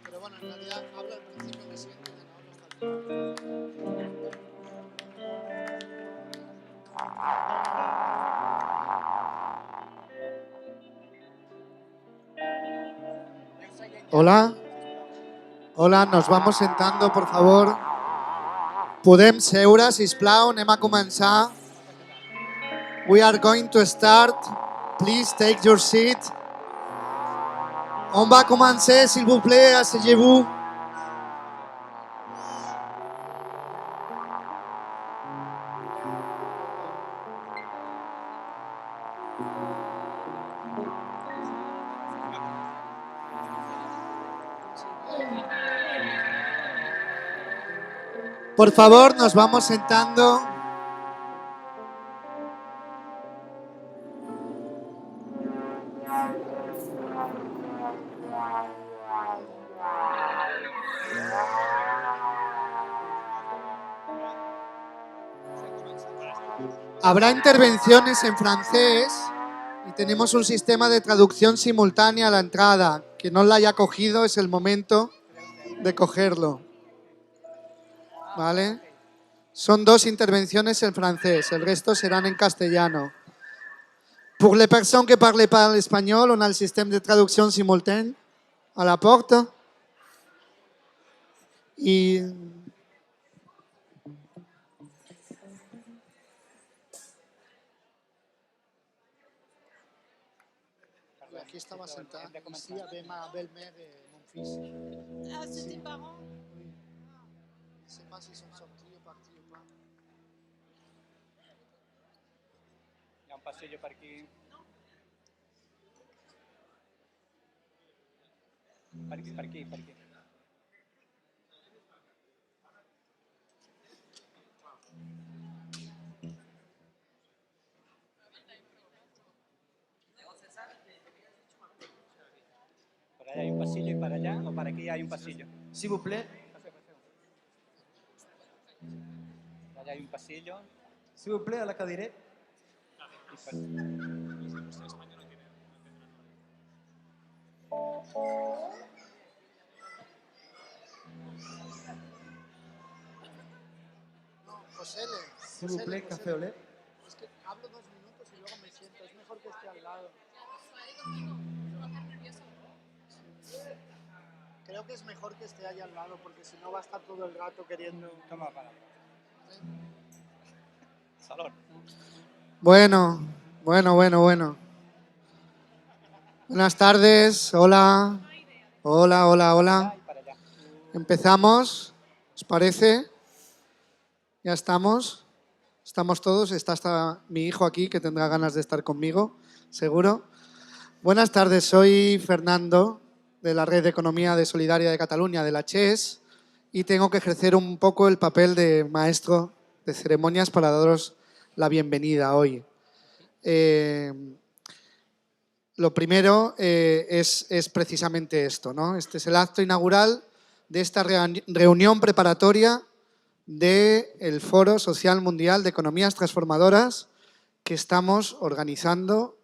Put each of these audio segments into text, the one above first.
Pero bueno, en realidad habla al principio que siente que no habla hasta el final. Hola. Hola, nos vamos sentando, por favor. Podem seure, sisplau, anem a començar. We are going to start. Please take your seat. On va commencer, s'il vous plaît, asseyez-vous. Por favor, nos vamos sentando. Habrá intervenciones en francés y tenemos un sistema de traducción simultánea a la entrada. Quien no la haya cogido es el momento de cogerlo. ¿Vale? Son 2 intervenciones en francés, el resto serán en castellano. Pour les personnes qui parlent pas l'espagnol, on a le système de traduction simultane à la porte. Y aquí estaba sentada, ici avec ma belle-mère et mon fils. Ah, c'est tes parents? Oui. Je ne sais pas s'ils sont sortis ou partis ou pas. Hi ha un passillo per aquí. Per aquí, per aquí, per aquí. Por allá hay un pasillo y para allá, o para aquí hay un pasillo. S'il vous plaît. Por allá hay un pasillo. S'il vous plaît, a la cadireta. No, Josele. S'il vous plaît, café au lait. Es que hablo 2 minutos y luego me siento. Es mejor que esté al lado. Creo que es mejor que esté ahí al lado porque si no va a estar todo el rato queriendo. Toma para. ¿Sí? salón. Bueno. Buenas tardes, hola. Allá y para allá. Empezamos, ¿os parece? Ya estamos. Estamos todos. Está hasta mi hijo aquí que tendrá ganas de estar conmigo, seguro. Buenas tardes, soy Fernando de la Red de Economía de Solidaria de Cataluña, de la CHES, y tengo que ejercer un poco el papel de maestro de ceremonias para daros la bienvenida hoy. Lo primero es precisamente esto, ¿no? Este es el acto inaugural de esta reunión preparatoria del Foro Social Mundial de Economías Transformadoras que estamos organizando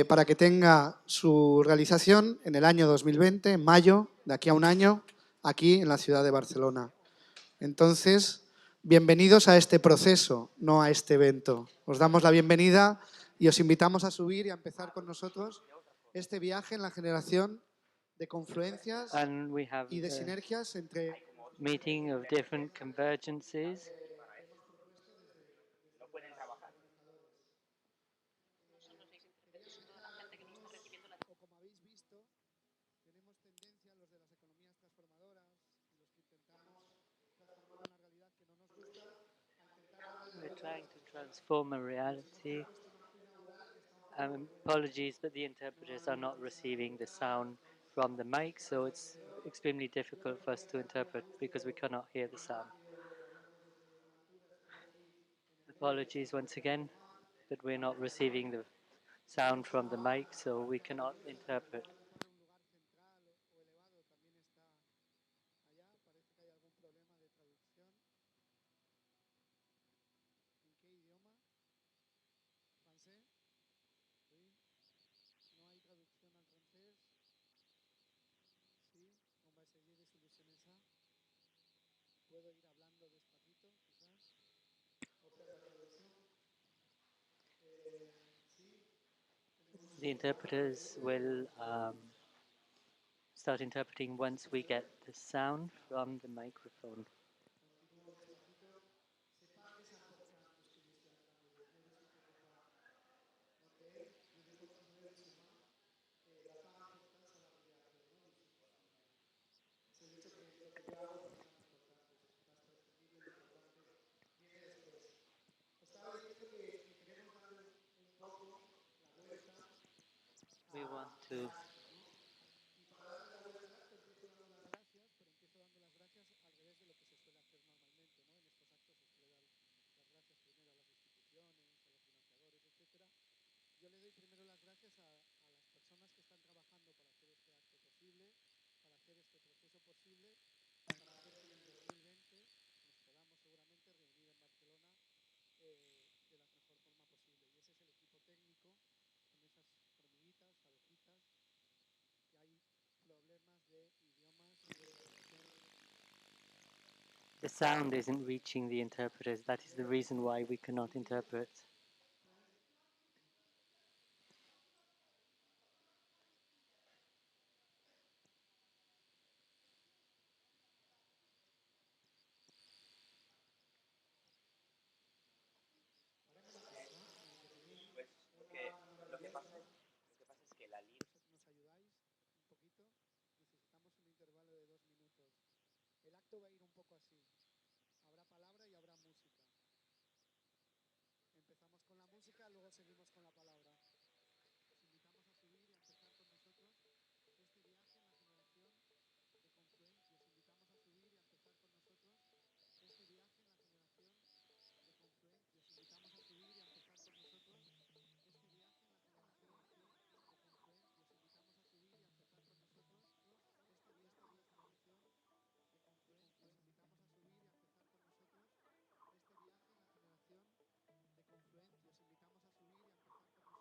para que tenga su realización en el año 2020, en mayo, de aquí a un año, aquí en la ciudad de Barcelona. Entonces, bienvenidos a este proceso, no a este evento. Os damos la bienvenida y os invitamos a subir y a empezar con nosotros este viaje en la generación de confluencias And we have y de the sinergias entre meeting of different convergences. como habéis visto, tenemos tendencia los de las economías transformadoras y los que intentamos transformar una realidad que no nos gusta a intentar darle la We're vuelta a trying las to cosas. transform a Estamos reality. haciendo este acto inaugural y estamos Apologies, but the interpreters are not receiving the sound from the mic, so it's extremely difficult for us to interpret because we cannot hear the sound. Apologies once again, but we're not receiving the sound from the mic, so we cannot interpret. un lugar central o elevado también está allá. Parece que hay algún problema de traducción. ¿En qué idioma? ¿Francés? Sí. No hay traducción al francés. Sí. On va essayer de solucionar ça. Puedo ir hablando despacito, quizás. O por la traducción. Sí. The interpreters will start interpreting once we get the sound from the microphone. Continúo despacito. C'est pas très important tout ce que je suis en train de dire. Ne vous inquiétez pas. Ok. Je vais continuer doucement. La part importante, ça va arriver après, no disculpas. Es el hecho que lo que yo hago no es tan importante. Si estás transmitiendo, lo importante viene después. Os estaba diciendo que queremos dar un poco la vuelta We a want to este acto, ¿no? Y para darle la vuelta, empiezo dando las gracias, pero empiezo dando las gracias al revés de lo que se suele hacer normalmente, ¿no? En estos actos se suele dar las gracias primero a las instituciones, a los financiadores, etcétera. Yo le doy primero las gracias a las personas que están trabajando para hacer este acto posible, para hacer este proceso posible, para hacer que en el 2020 nos podamos seguramente reunir en Barcelona de la mejor forma posible. Y ese es el equipo técnico con esas hormiguitas, abejitas, que hay problemas de idiomas y de traducción. The sound isn't reaching the interpreters. That is the reason why we cannot interpret. Paremos la pista en que tenéis Pues una maravillosa. lo que pasa es que la línea. ¿Nos ayudáis un poquito? Necesitamos un intervalo de 2 minutos. El acto va a ir un poco así. Habrá palabra y habrá música. Empezamos con la música, luego seguimos con la palabra. Os invitamos a subir y a empezar con nosotros este viaje en la generación de confluencia. Os invitamos a subir y a empezar con nosotros este viaje en la generación de confluencia. Os invitamos a subir y a empezar con nosotros este viaje en la generación de confluencia. Os invitamos a subir y a empezar con nosotros este viaje en la generación de confluencia. Os invitamos a subir y a empezar con nosotros este viaje en la generación de confluencia. Os invitamos a subir y a empezar con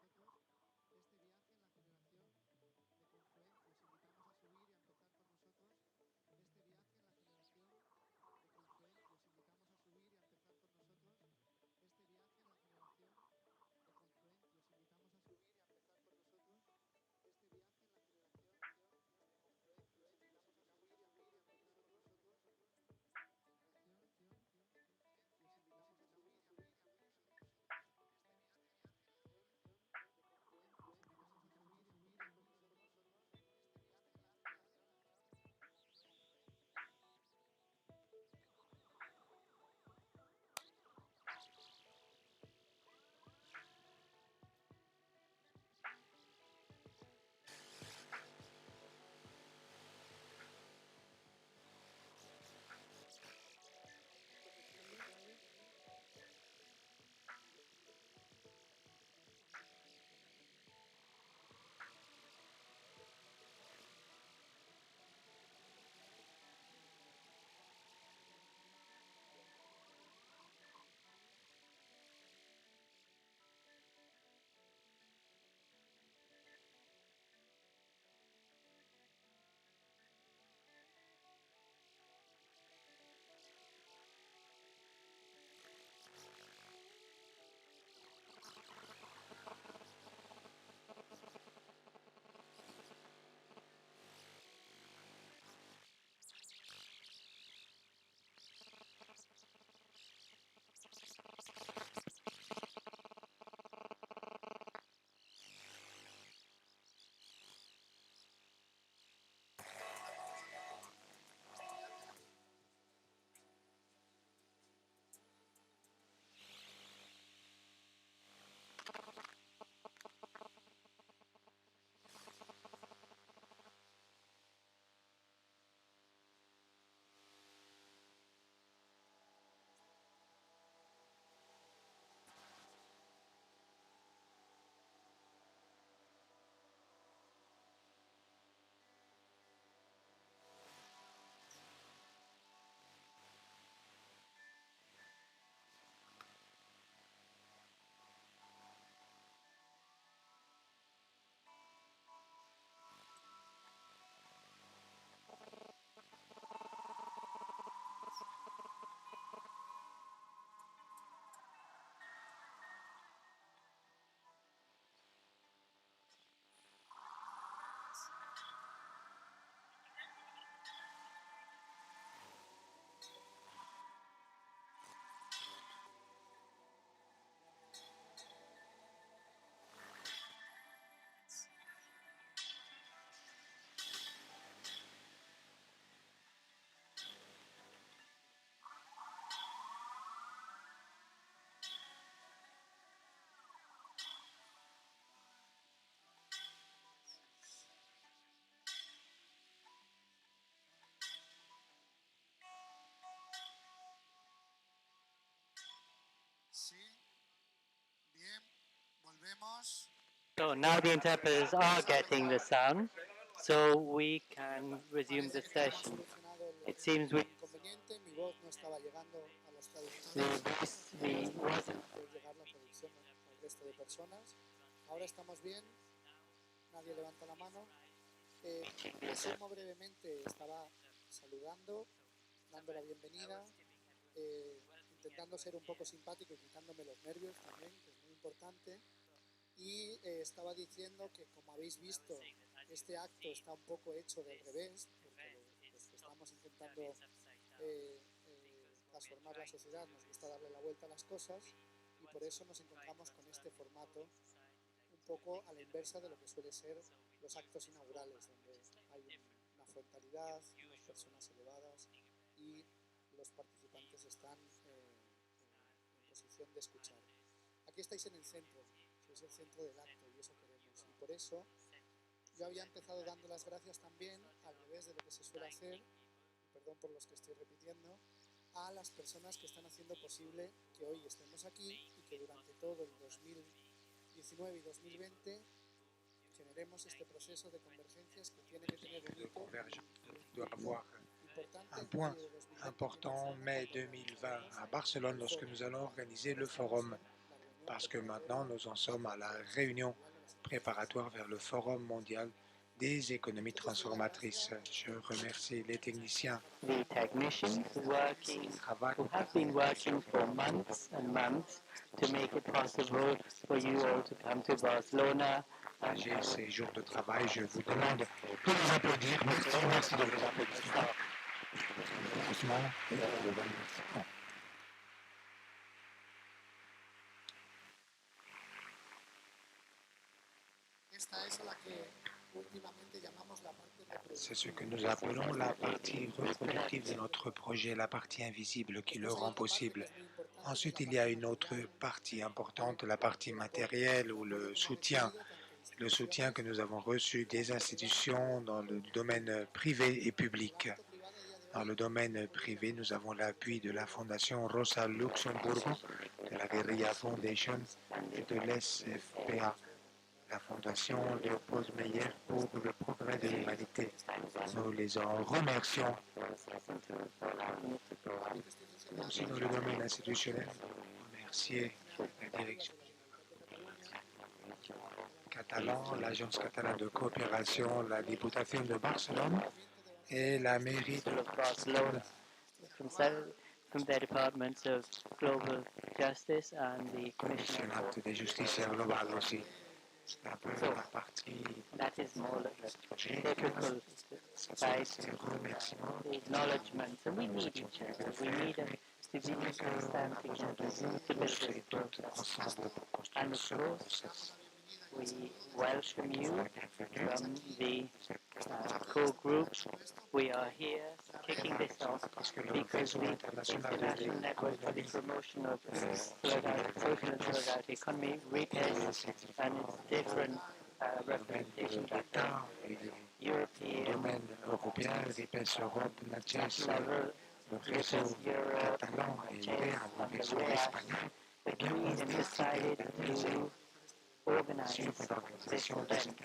So now the interpreters are getting the sound, so we can resume the session. It seems we inconveniente, mi voz no estaba llegando a los the traductores, voice wasn't llegar la traducción al resto de personas. Ahora estamos bien, nadie levanta la mano. Resumo brevemente, estaba saludando, dando la bienvenida, intentando ser un poco simpático y quitándome los nervios también, que es muy importante. Y estaba diciendo que, como habéis visto, este acto está un poco hecho del revés, porque los que estamos intentando transformar la sociedad nos gusta darle la vuelta a las cosas, y por eso nos encontramos con este formato un poco a la inversa de lo que suele ser los actos inaugurales, donde hay una frontalidad, unas personas elevadas y los participantes están en posición de escuchar. Aquí estáis en el centro, sois el centro del acto y eso queremos. Y por eso yo había empezado dando las gracias también, al revés de lo que se suele hacer, y perdón por los que estoy repitiendo, a las personas que están haciendo posible que hoy estemos aquí y que durante todo el 2019 y 2020 generemos este proceso de convergencias que tiene que tener un hito Un point important, mai 2020 à Barcelone, lorsque nous allons organiser le forum, parce que maintenant nous en sommes à la réunion préparatoire vers le forum mondial des économies transformatrices. Je remercie les techniciens the technicians working, who have been working for months and months to make it possible for you all to come to Barcelona. J'ai ces jours de travail. Je vous demande de les applaudir. Merci, merci de vos applaudissements. C'est ce que nous appelons la partie reproductive de notre projet, la partie invisible qui le rend possible. Ensuite, il y a une autre partie importante, la partie matérielle ou le soutien que nous avons reçu des institutions dans le domaine privé et public. Dans le domaine privé, nous avons l'appui de la Fondation Rosa Luxemburgo, de la Guerrilla Foundation et de l'SFPA, la Fondation Léopold Meyer pour le progrès de l'humanité. Nous les en remercions. Aussi dans le domaine institutionnel, remercier la direction catalan, l'Agence catalane de coopération, la Diputación de Barcelone et la mairie de Barcelone. From their departments of global justice and the commission. De justicia global aussi. La partie that is more like the technical side, the acknowledgement. And we need each other. We need to be stand together to build this process. And of course, we welcome you from the core groups. We are here kicking this off because the International Network for the Promotion of Social and Solidarity Economy, REPES, and its different representations at the European level, REPES Europe, CHES, and the WEAS, agreed and decided to organize this event.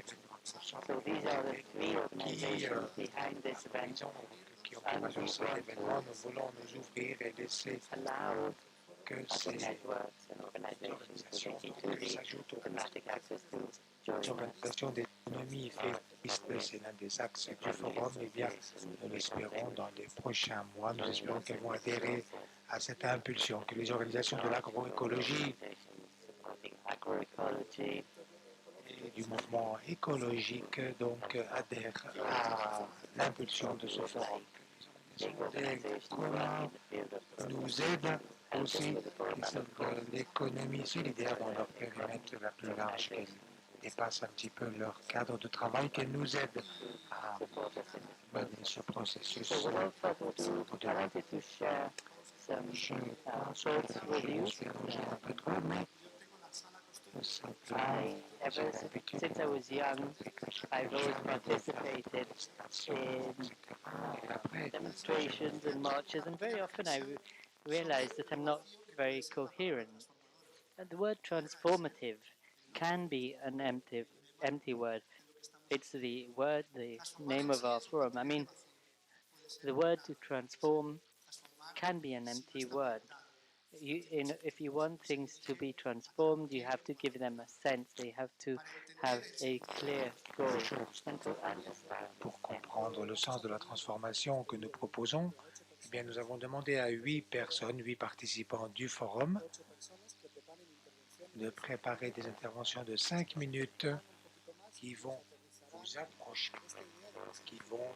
So these are the three organizations behind this event, and we want to allow other networks and organizations relating to the thematic access to join us. C'est l'un des axes du forum. Eh bien, nous l'espérons dans les prochains mois. Nous espérons qu'elles vont adhérer à cette impulsion, que les organisations de l'agroécologie et du mouvement écologique donc adhèrent à l'impulsion de ce forum. Comment nous aident aussi l'économie solidaire dans leur périmètre la plus large, qu'elle dépasse un petit peu leur cadre de travail, qu'elle nous aide à mener ce processus. Je pense que je vais rejoindre un peu trop, mais Ever since I was young, I've always participated in demonstrations and marches, and very often I realize that I'm not very coherent. And the word transformative can be an empty word. It's the word, the name of our forum. I mean, the word to transform can be an empty word. If you want things to be transformed, you have to give them a sense. They have to have a clear goal. And to understand Pour comprendre le sens de la transformation que nous proposons, eh bien, nous avons demandé à 8 personnes, 8 participants du forum, de préparer des interventions de 5 minutes qui vont vous approcher, qui vont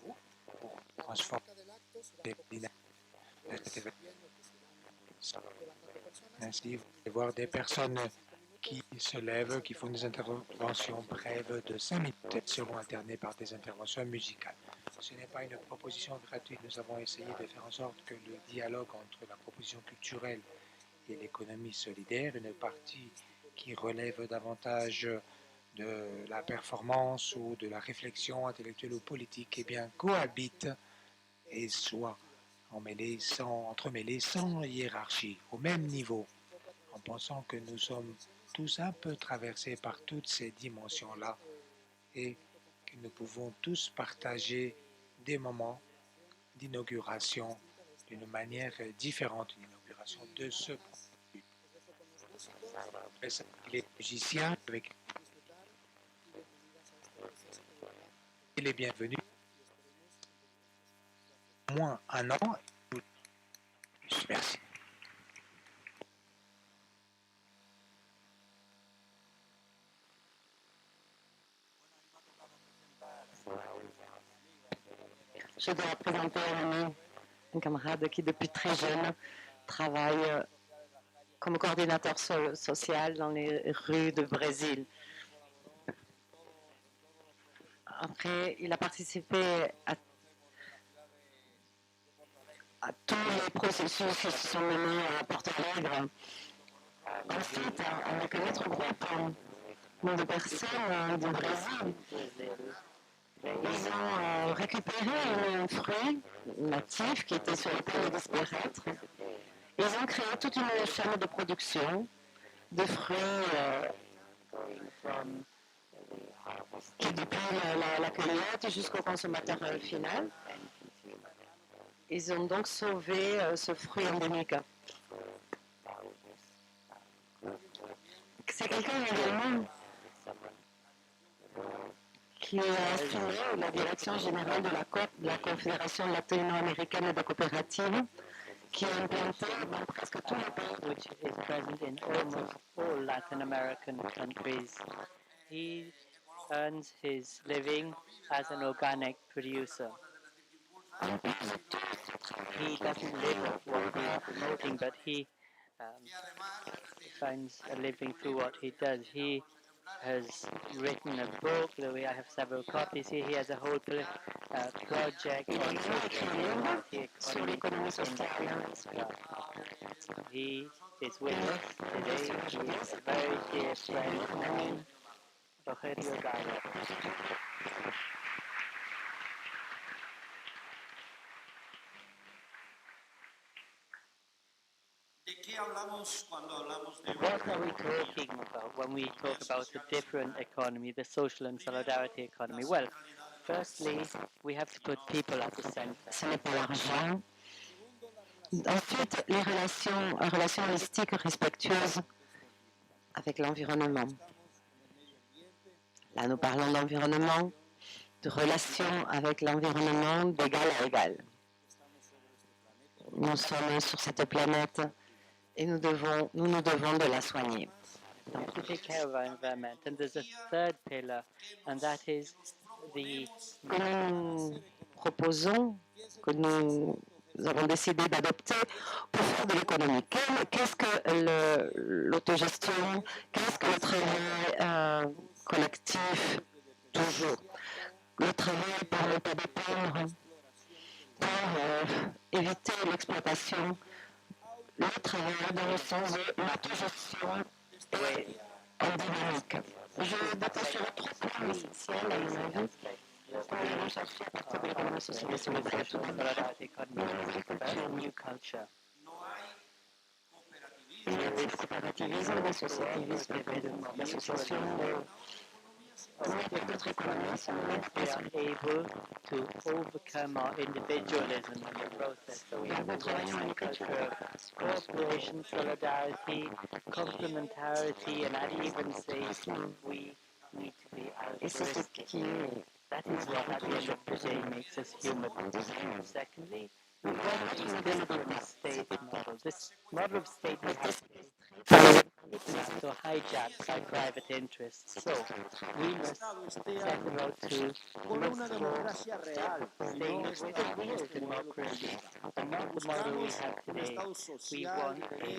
vous pour transformer les dynamiques de cet événement. Ainsi, vous allez voir des personnes qui se lèvent, qui font des interventions brèves de 5 minutes. Elles seront alternées par des interventions musicales. Ce n'est pas une proposition gratuite. Nous avons essayé de faire en sorte que le dialogue entre la proposition culturelle et l'économie solidaire, une partie qui relève davantage de la performance ou de la réflexion intellectuelle ou politique, eh bien, cohabite et soit entremêlés sans hiérarchie, au même niveau, en pensant que nous sommes tous un peu traversés par toutes ces dimensions-là et que nous pouvons tous partager des moments d'inauguration d'une manière différente, une inauguration de ce produit. Les musiciens avec les bienvenus, au moins un an. Merci. Je dois présenter un camarade qui, depuis très jeune, travaille comme coordinateur social dans les rues de Brésil. Après, il a participé à tous les processus qui se sont menés à Porto Alegre. Ensuite, avec un autre groupe de personnes du Brésil, ils ont récupéré un fruit natif qui était sur le point de disparaître. Ils ont créé toute une chaîne de production de fruits qui, depuis la cueillette jusqu'au consommateur final, ils ont donc sauvé ce fruit endémique. C'est quelqu'un également qui a assumé la direction générale de la Confédération latino-américaine de coopératives, qui est implantée dans presque tous les pays. which is present in almost all Latin American countries. He earns his living as an organic producer. He doesn't live off what he's promoting, but he finds a living through what he does. He has written a book. I have several copies here. He has a whole project on the economy He is with us today. He is a very dear friend, Rogelio Gala. What are we talking about when we talk about a different economy, the social and solidarity economy? Well, firstly, we have to put people at the center. Ce n'est pas l'argent. Ensuite, les relations holistiques respectueuses avec l'environnement. Là, nous parlons d'environnement, de relations avec l'environnement d'égal à égal. Nous sommes sur cette planète et nous nous devons de la soigner. We have to take care of our environment. And there's a third pillar, and that is the... Que nous proposons, que nous avons décidé d'adopter pour faire de l'économie. Qu'est-ce que l'autogestion? Qu'est-ce que le travail collectif? Toujours. Le travail pour ne pas dépendre, pour éviter l'exploitation. Le travail dans le sens de l'autogestion et en dynamique. Je détacherai 3 points essentiels à mon avis. Nous allons chercher à partir de l'économie sociale et solidaire tout d'abord. Solidarity economy, a new culture. le cooperativisme, l'associativisme, l'association d'autres économies sont we are able to overcome our individualism in the process. So we have a culture of cooperation, solidarity, complementarity, and I'd even say we need to be altruistic. That is what at the end of the day makes us human. Secondly, we want to build a state model. This model of state we have today is also hijacked by private interests. So we must set about to look for states with a real democracy, and not the model we have today. We want a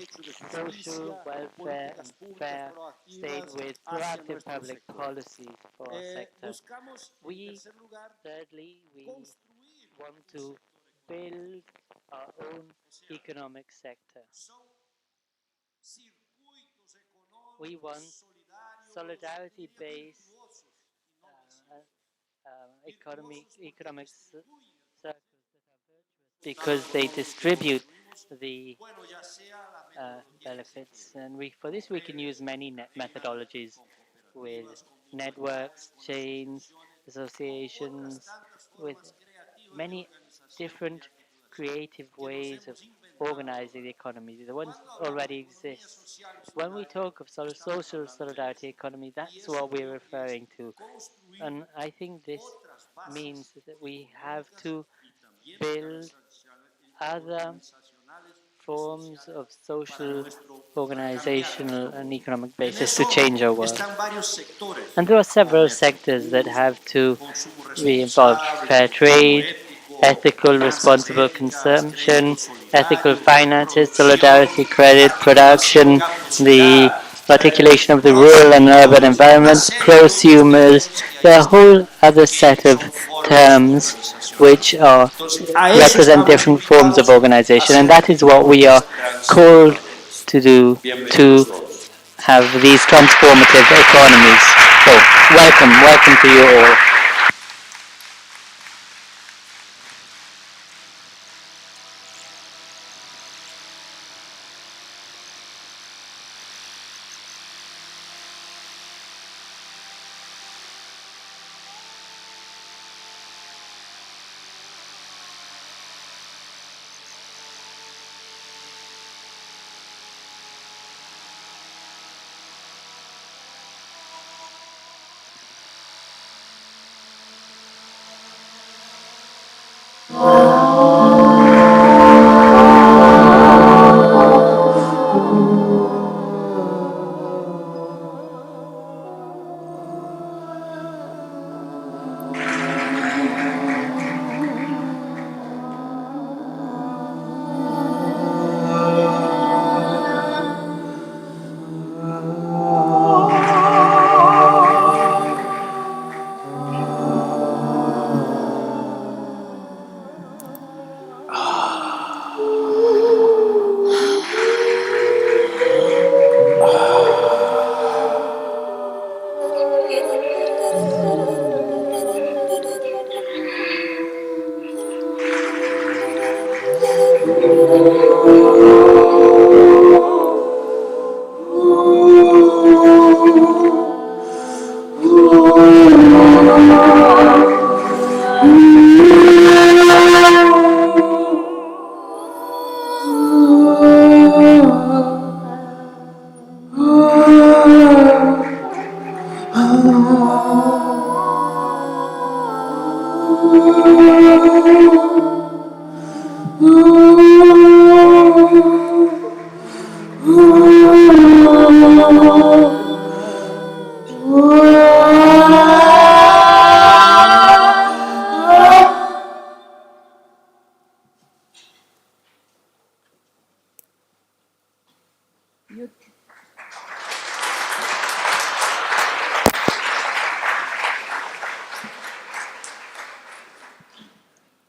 social welfare and fair state with proactive public policies for our sector. Thirdly, we want to build our own economic sector. We want solidarity-based economic circles that are virtuous because they distribute the benefits. And for this we can use many methodologies with networks, chains, associations, with many different creative ways of organizing the economy. The ones already exist. When we talk of social solidarity economy, that's what we're referring to. And I think this means that we have to build other forms of social, organizational, and economic basis to change our world. And there are several sectors that have to be involved: fair trade, ethical, responsible consumption, ethical finances, solidarity, credit, production, the articulation of the rural and urban environments, prosumers. There are a whole other set of terms which represent different forms of organization, and that is what we are called to do, to have these transformative economies. So, welcome to you all.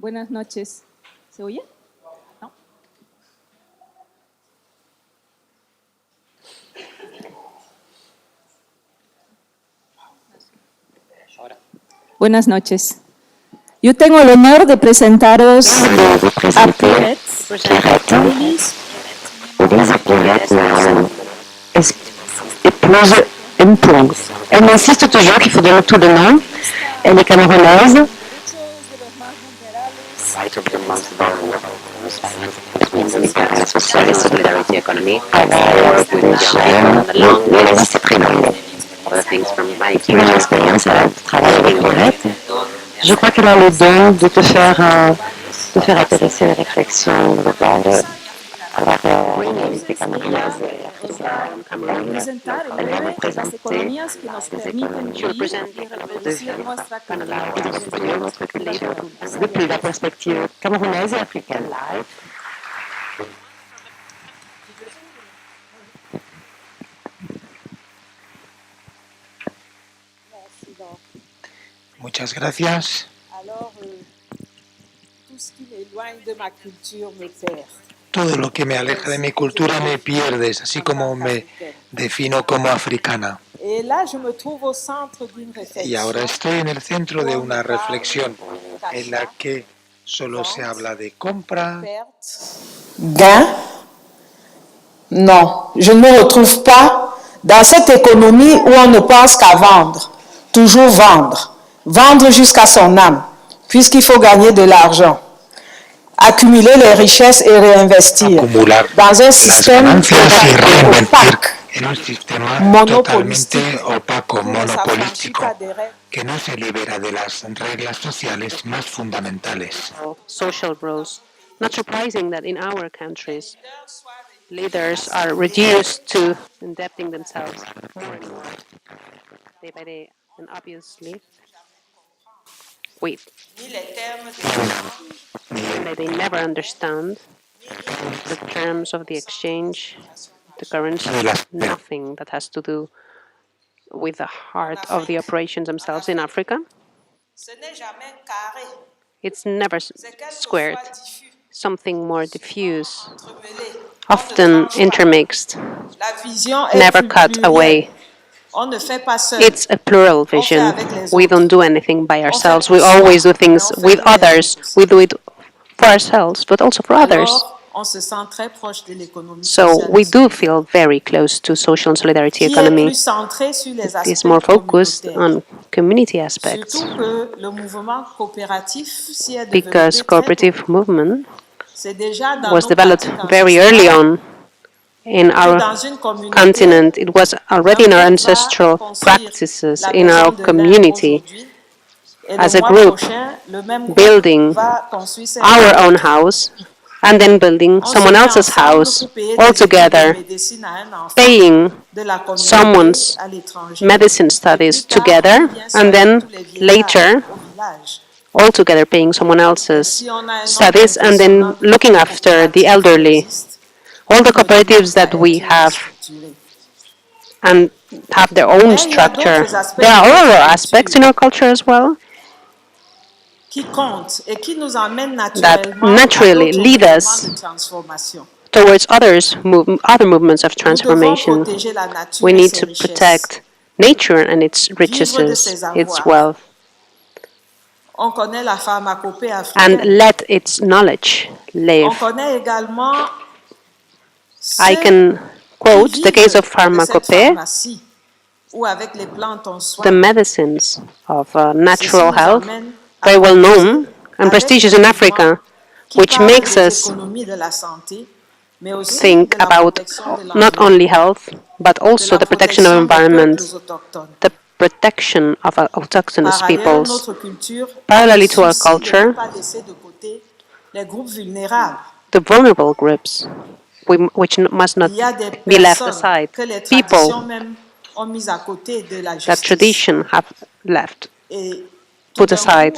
Buenas noches. ¿Se oye? ¿No? Buenas noches. Yo tengo el honor de presentaros a Pierrette, es plus impungue. Elle m'insiste toujours qu'il faut donner tout le nom. Elle est camerounaise. Social solidarity economy, C'est très long. other things from my Qui a l'expérience, elle a travaillé avec Colette. Je crois qu'elle a le don de te faire intéresser à la réflexion globale. Alors, l'unité camerounaise et africaine, elle va représenter les économies de notre culture depuis la perspective camerounaise et africaine. Muchas gracias. Todo lo que me aleja de mi cultura me pierdes, así como me defino como africana. Y ahora estoy en el centro de una reflexión en la que solo se habla de compra. Gain? Non, je ne me retrouve pas dans cette économie où on ne pense qu'à vendre, toujours vendre, vendre jusqu'à son âme, puisqu'il faut gagner de l'argent, accumuler les richesses et réinvestir dans un système opaque, En un sistema monopolistique, totalmente opaco, monopolístico, que no se libera de las reglas sociales más fundamentales. Social growth. Not surprising that in our countries, leaders are reduced to indebting themselves more and more day by day, and obviously, they never understand the terms of the exchange, the currency, nothing that has to do with the heart of the operations themselves in Africa. It's never squared, something more diffuse, often intermixed, never cut away. It's a plural vision. We don't do anything by ourselves. We always do things with others. We do it for ourselves, but also for others. So we do feel very close to social and solidarity economy. It is more focused on community aspects because cooperative movement was developed very early on in our continent. It was already in our ancestral practices, in our community, as a group, building our own house and then building someone else's house all together, paying someone's medicine studies together, and then later all together paying someone else's studies, and then looking after the elderly. All the cooperatives that we have and have their own structure. There are other aspects in our culture as well that naturally lead us towards other movements of transformation. We need to protect nature and its riches, its wealth, and let its knowledge live. I can quote the case of pharmacopée, the medicines of natural health, very well known and prestigious in Africa, which makes us think about not only health, but also the protection of environment, the protection of autochthonous peoples. Parallelly to our culture, the vulnerable groups, which must not be left aside, people that tradition have left, put aside,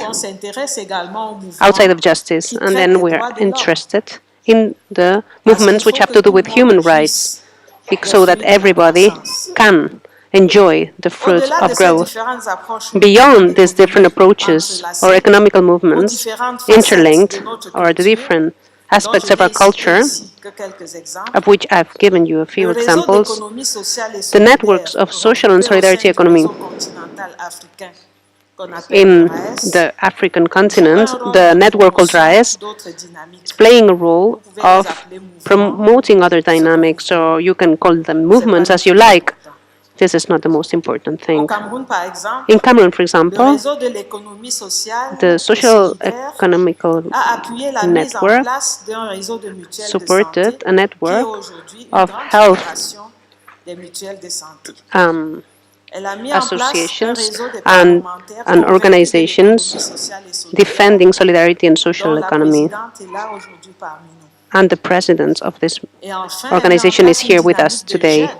outside of justice, and then we are interested in the movements which have to do with human rights, so that everybody can enjoy the fruit of growth. Beyond these different approaches or economical movements, interlinked, or the different aspects of our culture, of which I've given you a few examples, the networks of social and solidarity economy in the African continent, the network called RAES is playing a role of promoting other dynamics, or you can call them movements as you like. This is not the most important thing. In Cameroon, for example, the social economical network supported a network of health associations and organizations defending solidarity and social economy. And the president of this organization is here with us today.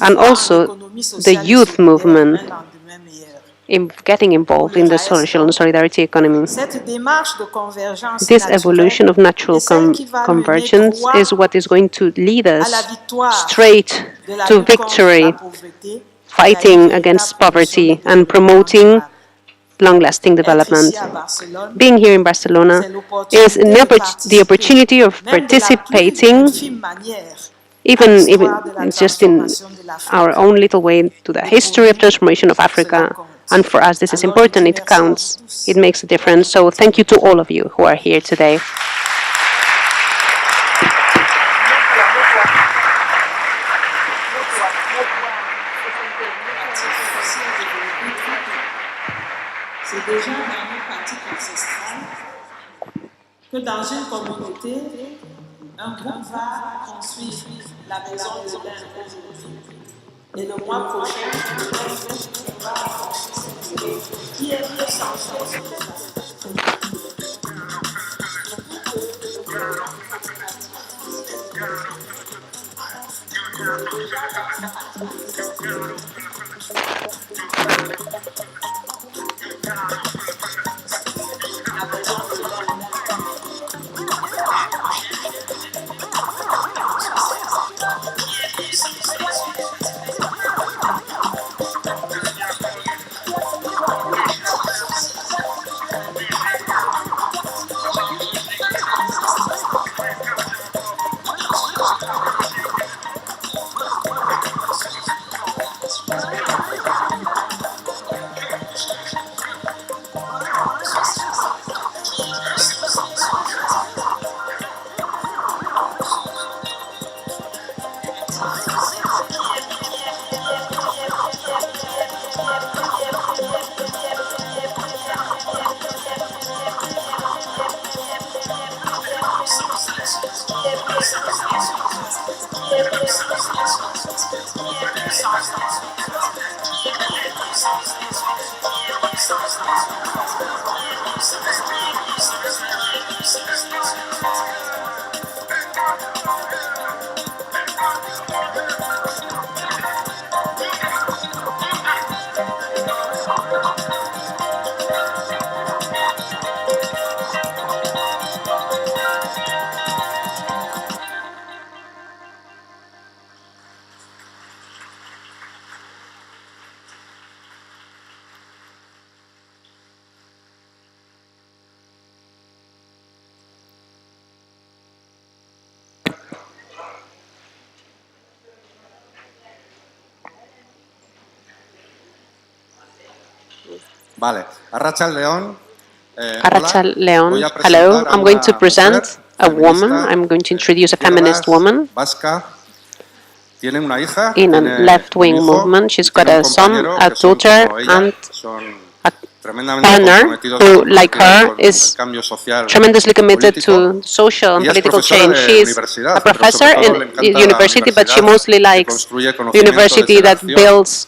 And also the youth movement in getting involved in the social and solidarity economy. This evolution of natural convergence is what is going to lead us straight to victory, fighting against poverty and promoting long-lasting development. Being here in Barcelona is the opportunity of participating, even just in our own little way, to the history of transformation of Africa. And for us, this is important. It counts. It makes a difference. So thank you to all of you who are here today. C'est déjà dans nos pratiques ancestrales que dans une communauté, un groupe va construire la maison de l'un aujourd'hui. Et le mois prochain, l'autre groupe va construire qui est plus sensible. Vale. Arrachal León. León. Hello. I'm going to present a woman. I'm going to introduce a feminist woman in a left-wing movement. She's got a son, a daughter, and a partner who, like her, is tremendously committed to social and political change. She is a professor in university, but she mostly likes the university that builds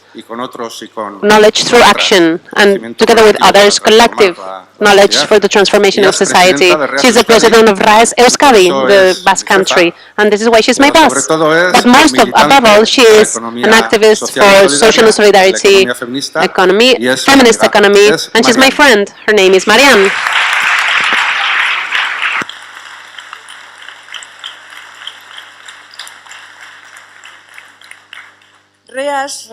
knowledge through action and, together with others, collective knowledge for the transformation of society. She's the president of RAES Euskadi, the Basque country, and this is why she's my boss. But above all, she is an activist for social and solidarity economy, feminist economy, and she's my friend. Her name is Marianne. REAS,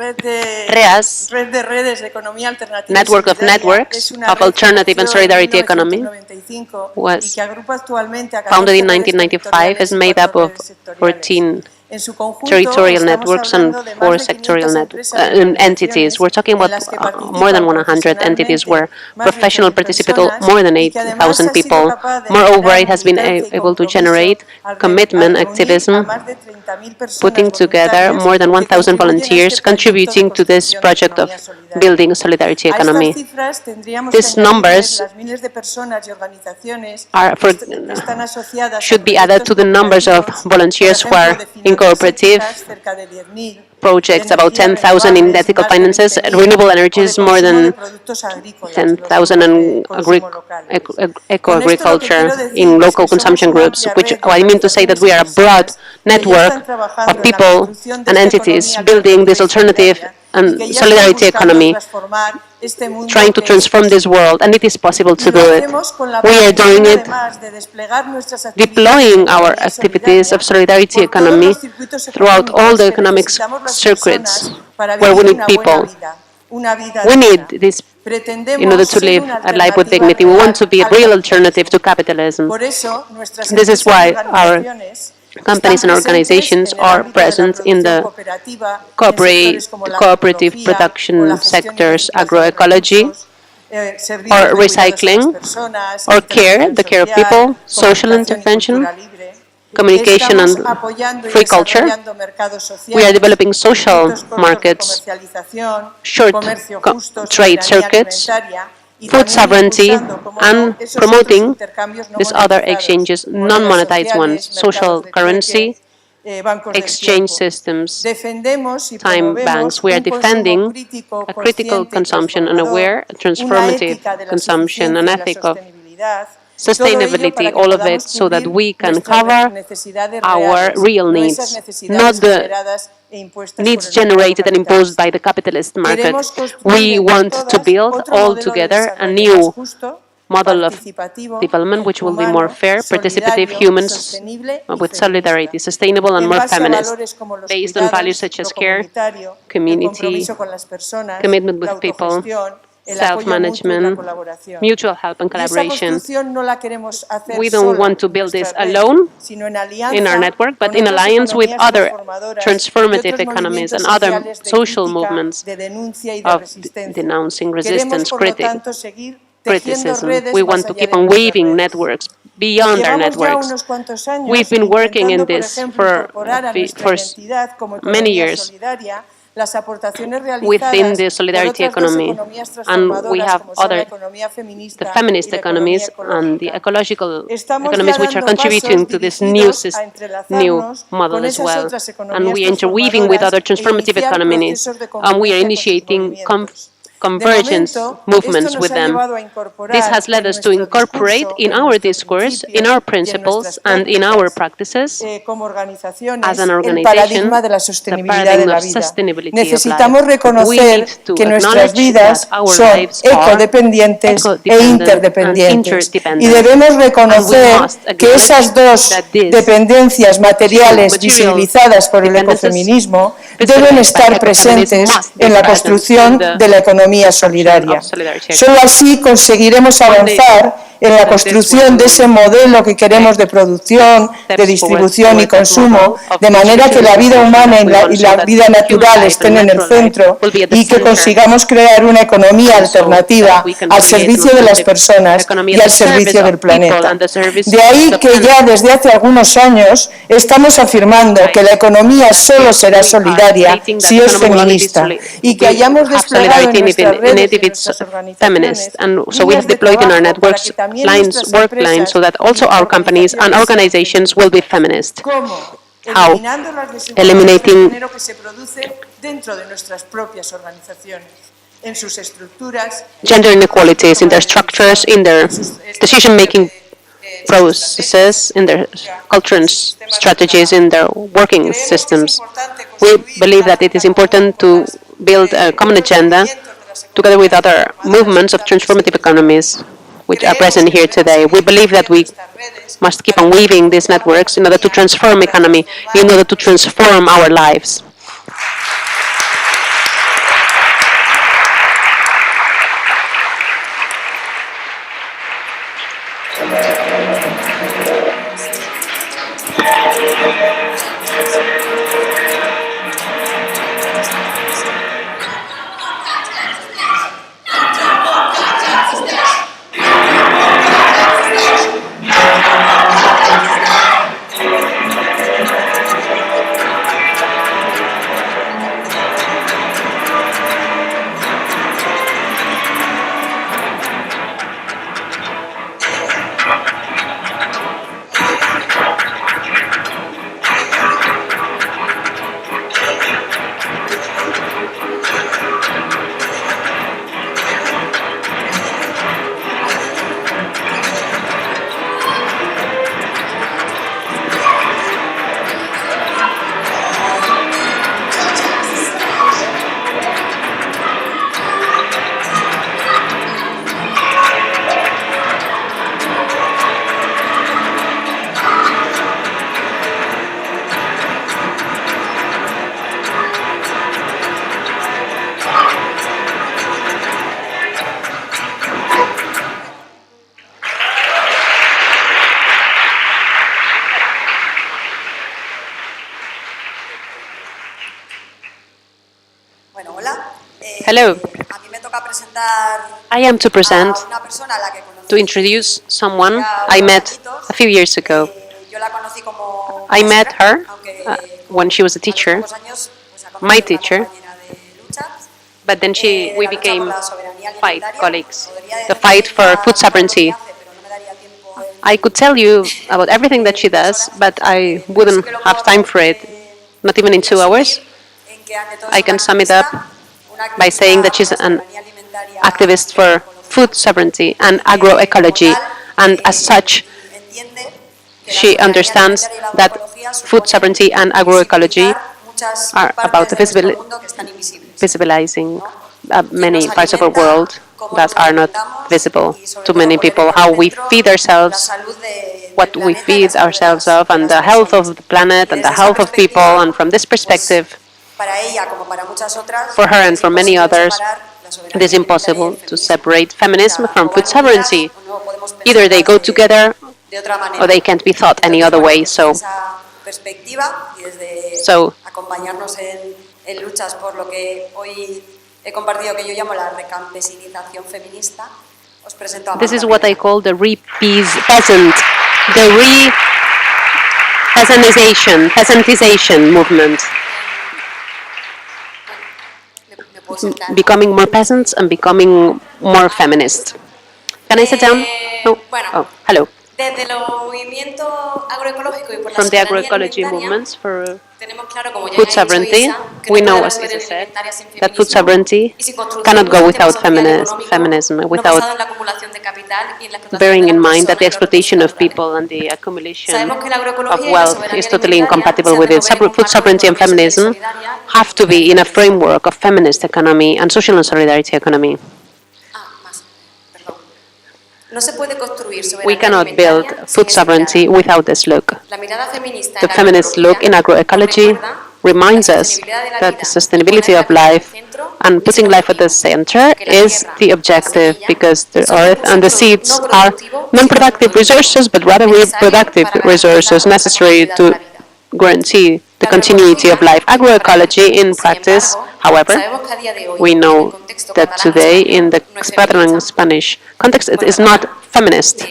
Network of Networks of Alternative and Solidarity Economy, was founded in 1995, is made up of 14 territorial networks and 4 sectorial entities. We're talking about more than 100 entities where professional participate more than 8,000 people. Moreover, it has been able to generate commitment, activism, putting together more than 1,000 volunteers contributing to this project of building a solidarity economy. These numbers should be added to the numbers of volunteers who are in cooperative projects, about 10,000 in ethical finances, renewable energies, more than 10,000 in eco-agriculture in local consumption groups, which I mean to say that we are a broad network of people and entities building this alternative and solidarity economy, trying to transform this world, and it is possible to do it. We are doing it, deploying our activities of solidarity economy throughout all the economic circuits where we need people. We need this in order to live a life with dignity. We want to be a real alternative to capitalism. This is why our companies and organizations are present in the cooperative production sectors, agroecology, or recycling, or care, the care of people, social intervention, communication and free culture. We are developing social markets, short trade circuits, food sovereignty, and promoting these other exchanges, non-monetized ones, social currency, exchange systems, time banks. We are defending a critical consumption, an aware, transformative consumption, an ethic of sustainability, all of it so that we can cover our real needs, not the needs generated and imposed by the capitalist market. We want to build all together a new model of development which will be more fair, participative, humans with solidarity, sustainable and more feminist, based on values such as care, community, commitment with people, self-management, mutual help and collaboration. We don't want to build this alone in our network, but in alliance with other transformative economies and other social movements of denouncing resistance, criticism. We want to keep on weaving networks beyond our networks. We've been working in this for many years within the solidarity economy, and we have the feminist economies and the ecological economies which are contributing to this new model as well. And we are interweaving with other transformative economies, and we are initiating convergence movements with them. This has led us to incorporate in our discourse, in our principles, and in our practices as an organization the paradigm of sustainability Necesitamos of life. reconocer que nuestras vidas son ecodependientes e interdependientes. Y debemos reconocer que esas dos dependencias materiales visibilizadas por el ecofeminismo deben estar presentes en la construcción de la economía solidaria. Solo así conseguiremos avanzar en la construcción de ese modelo que queremos de producción, de distribución y consumo, de manera que la vida humana y la vida natural estén en el centro y que consigamos crear una economía alternativa al servicio de las personas y al servicio del planeta. De ahí que ya desde hace algunos años estamos afirmando que la economía solo será solidaria si es feminista y que hayamos desplegado en nuestras redes y en nuestras organizaciones líneas de trabajo work lines so that also our companies and organizations will be feminist. How? Eliminating gender inequalities in their structures, in their decision-making processes, in their culture and strategies, in their working systems. We believe that it is important to build a common agenda together with other movements of transformative economies which are present here today. We believe that we must keep on weaving these networks in order to transform economy, in order to transform our lives. Hello. I am to present, to introduce someone I met a few years ago. I met her when she was a teacher, my teacher, but then we became colleagues. The fight for food sovereignty. I could tell you about everything that she does, but I wouldn't have time for it, not even in 2 hours. I can sum it up by saying that she's an activist for food sovereignty and agroecology, and as such, she understands that food sovereignty and agroecology are about visibilizing many parts of our world that are not visible to many people, how we feed ourselves, what we feed ourselves of, and the health of the planet and the health of people. And from this perspective, for her and for many others, it is impossible to separate feminism from food sovereignty. Either they go together or they can't be thought any other way. So this is what I call the peasantization movement. Becoming more peasants and becoming more feminist. Can I sit down? No? Oh, hello. From the agroecology movements for food sovereignty, we know, as Isa said, that food sovereignty cannot go without feminism, without bearing in mind that the exploitation of people and the accumulation of wealth is totally incompatible with it. Food sovereignty and feminism have to be in a framework of feminist economy and social and solidarity economy. We cannot build food sovereignty without this look. The feminist look in agroecology reminds us that the sustainability of life and putting life at the center is the objective, because the earth and the seeds are non-productive resources, but rather reproductive resources necessary to guarantee the continuity of life. Agroecology in practice, however, we know that today in the Spanish context it is not feminist.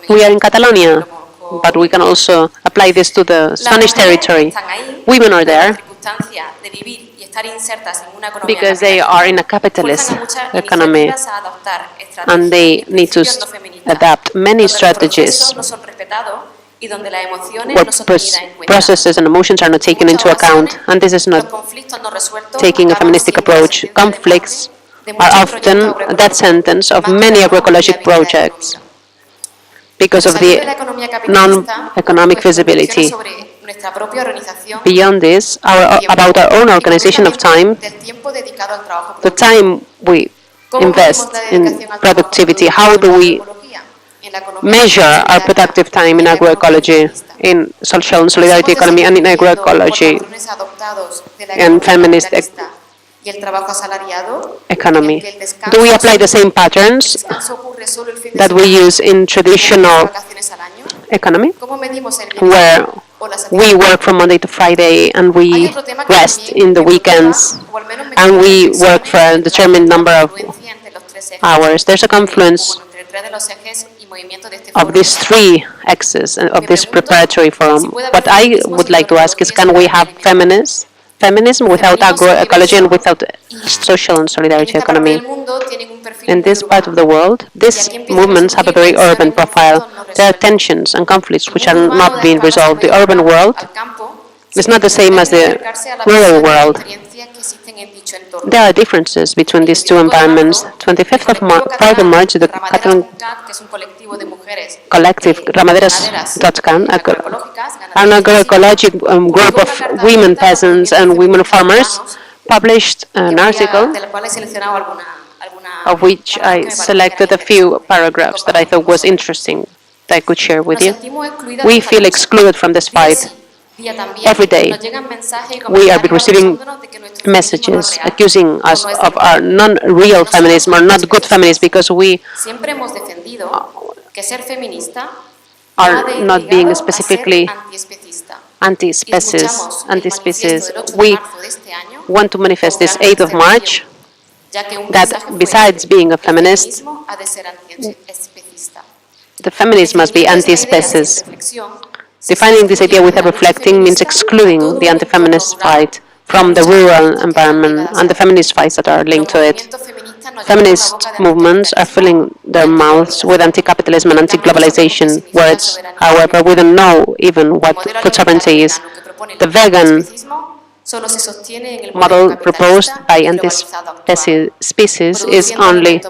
We are in Catalonia, but we can also apply this to the Spanish territory. Women are there because they are in a capitalist economy and they need to adapt many strategies where processes and emotions are not taken into account, and this is not taking a feministic approach. Conflicts are often a death sentence of many agroecologic projects because of the non-economic visibility. Beyond this, about our own organization of time, the time we invest in productivity, how do we measure our productive time in agroecology, in social and solidarity economy, and in agroecology and feminist economy? Do we apply the same patterns that we use in traditional economy, where we work from Monday to Friday and we rest in the weekends and we work for a determined number of hours? There's a confluence of these three axes of this preparatory forum. What I would like to ask is, can we have feminism without agroecology and without social and solidarity economy? In this part of the world, these movements have a very urban profile. There are tensions and conflicts which are not being resolved. The urban world is not the same as the rural world. There are differences between these two environments. 25th of March, the Catalan collective Ramaderas.can, an agroecologic group of women peasants and women farmers, published an article of which I selected a few paragraphs that I thought was interesting that I could share with you. We feel excluded from this fight. Every day, we are receiving messages accusing us of our non-real feminism or not good feminism, because we are not being specifically anti-species. We want to manifest this 8th of March that besides being a feminist, the feminist must be anti-species. Defining this idea without reflecting means excluding the anti-feminist fight from the rural environment and the feminist fights that are linked to it. Feminist movements are filling their mouths with anti-capitalism and anti-globalization words. However, we don't know even what food sovereignty is. The vegan model proposed by anti-species is only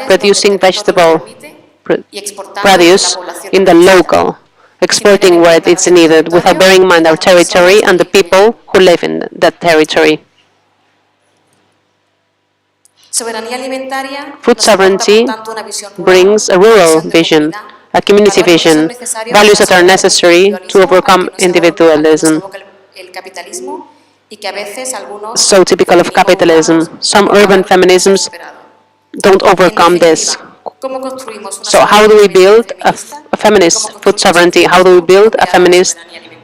producing vegetable produce in the local, exporting where it's needed without bearing in mind our territory and the people who live in that territory. Food sovereignty brings a rural vision, a community vision, values that are necessary to overcome individualism. So typical of capitalism, some urban feminisms don't overcome this. So how do we build a feminist food sovereignty? How do we build a feminist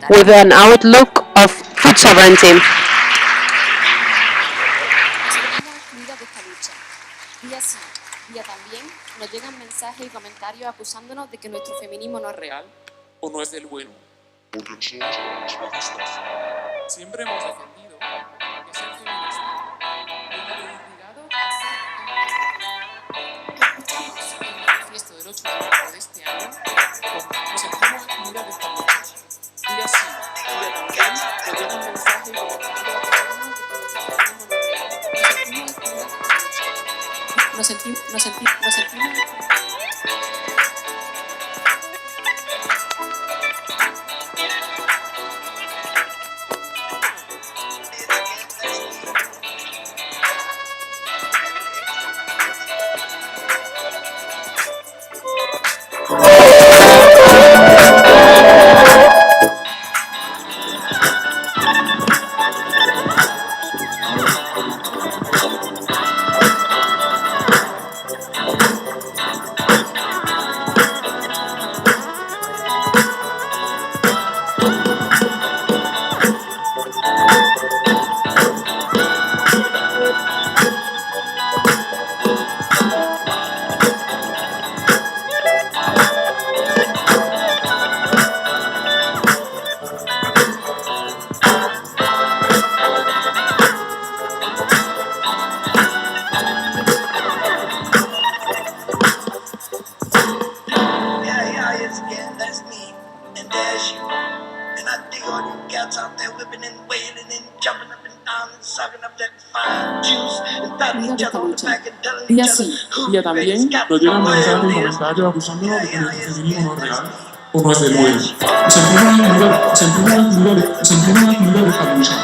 with an outlook of food sovereignty? Nos llegan mensajes y comentarios acusándonos de que nuestro feminismo no es real. O no es del bueno. Porque somos feministas. Siempre hemos defendido que ser feminista viene de ir ligado a ser escuchamos el manifiesto del 8 de marzo de este año, nos sentimos excluidas de esta lucha. Día sí, día también, nos llegan mensajes y comentarios acusándonos de que nuestro feminismo no es real. Nos sentimos excluidas de esta lucha. Nos sentimos Día sí, día también, nos llegan mensajes y comentarios acusándonos de que nuestro feminismo no es real o no es del bueno. Nos sentimos excluidas de esta lucha.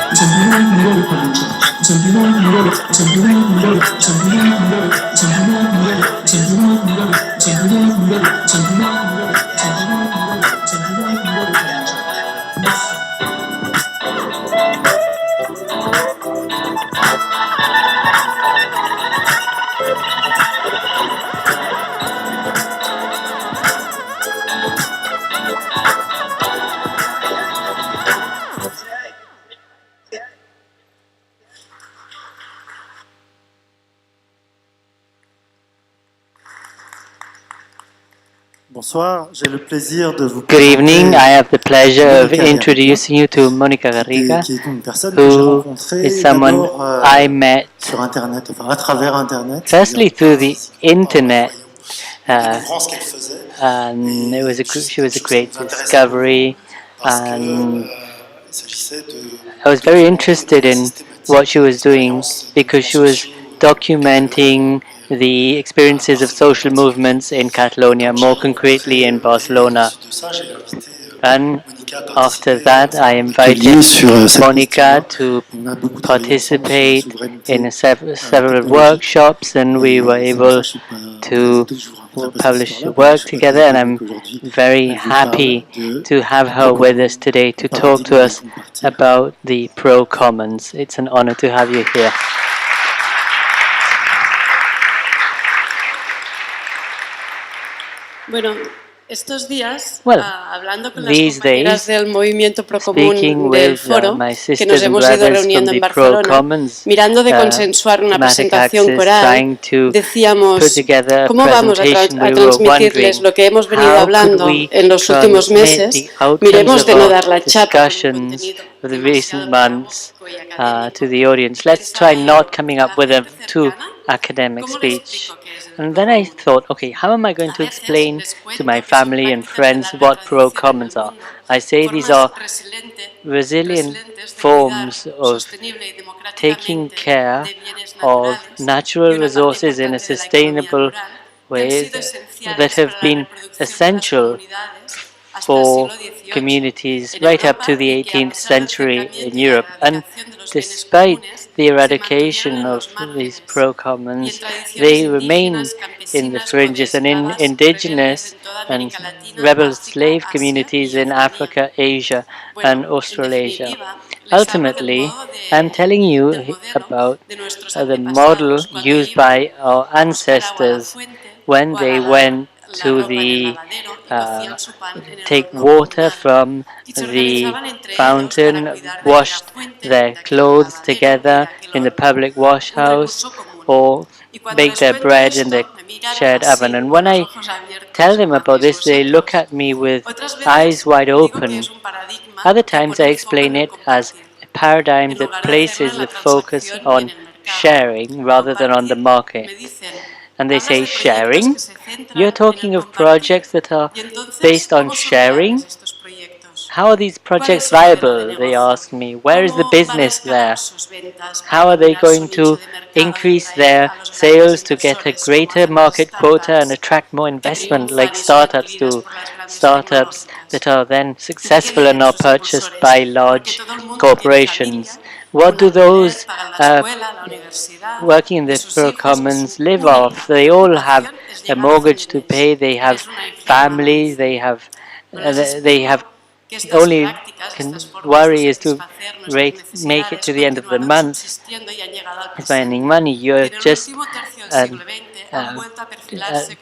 Nos sentimos excluidas de esta lucha. Nos sentimos excluidas de esta lucha. Good evening. I have the pleasure of introducing you to Mónica Garriga, who is someone I met firstly through the internet, and she was a great discovery, and I was very interested in what she was doing because she was documenting the experiences of social movements in Catalonia, more concretely in Barcelona. And after that, I invited Monica to participate in several workshops, and we were able to publish work together. And I'm very happy to have her with us today to talk to us about the Pro Commons. It's an honor to have you here. Bueno, Well, these days, speaking with my sisters and brothers from the pro-commons thematic axis, trying to put together a presentation, we were wondering how could we transmit the outcomes of our discussions of the recent months to the audience. Let's try not coming up with a too academic speech. And then I thought, okay, how am I going to explain to my family and friends what pro-commons are? I say these are resilient forms of taking care of natural resources in a sustainable way that have been essential for communities right up to the 18th century in Europe. And despite the eradication of these pro-commons, they remain in the fringes and in indigenous and rebel slave communities in Africa, Asia, and Australasia. Ultimately, I'm telling you about the model used by our ancestors when they went to the take water from the fountain, washed their clothes together in the public wash house, or bake their bread in the shared oven. And when I tell them about this, they look at me with eyes wide open. Other times I explain it as a paradigm that places the focus on sharing rather than on the market. And they say, sharing? You're talking of projects that are based on sharing? How are these projects viable? They ask me. Where is the business there? How are they going to increase their sales to get a greater market quota and attract more investment like startups do? Startups that are then successful and are purchased by large corporations. What do those working in the pro commons live off? They all have a mortgage to pay, they have families, they have only worry is to make it to the end of the month. It's earning money. You're just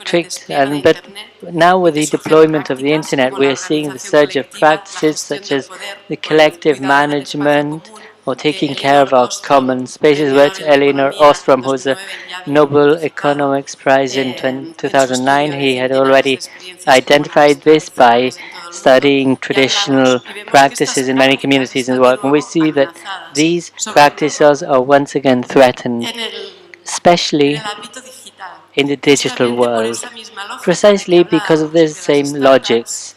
tricked. But now with the deployment of the internet, we're seeing the surge of practices such as the collective management or taking care of our common spaces, which Elinor Ostrom, who's a Nobel Economics Prize in 2009, he had already identified this by studying traditional practices in many communities in the world. And we see that these practices are once again threatened, especially in the digital world, precisely because of the same logics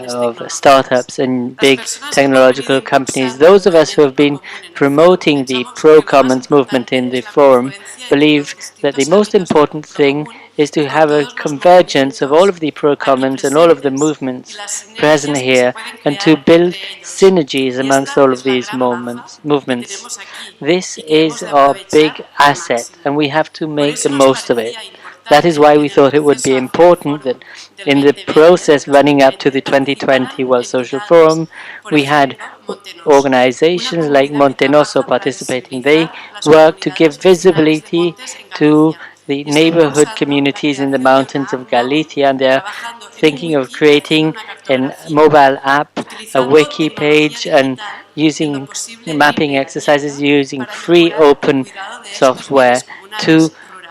of startups and big technological companies. Those of us who have been promoting the pro-commons movement in the forum believe that the most important thing is to have a convergence of all of the pro-commons and all of the movements present here and to build synergies amongst all of these movements. This is our big asset and we have to make the most of it. That is why we thought it would be important that in the process running up to the 2020 World Social Forum, we had organizations like Montenoso participating. They work to give visibility to the neighborhood communities in the mountains of Galicia, and they're thinking of creating a mobile app, a wiki page, and using mapping exercises using free open software to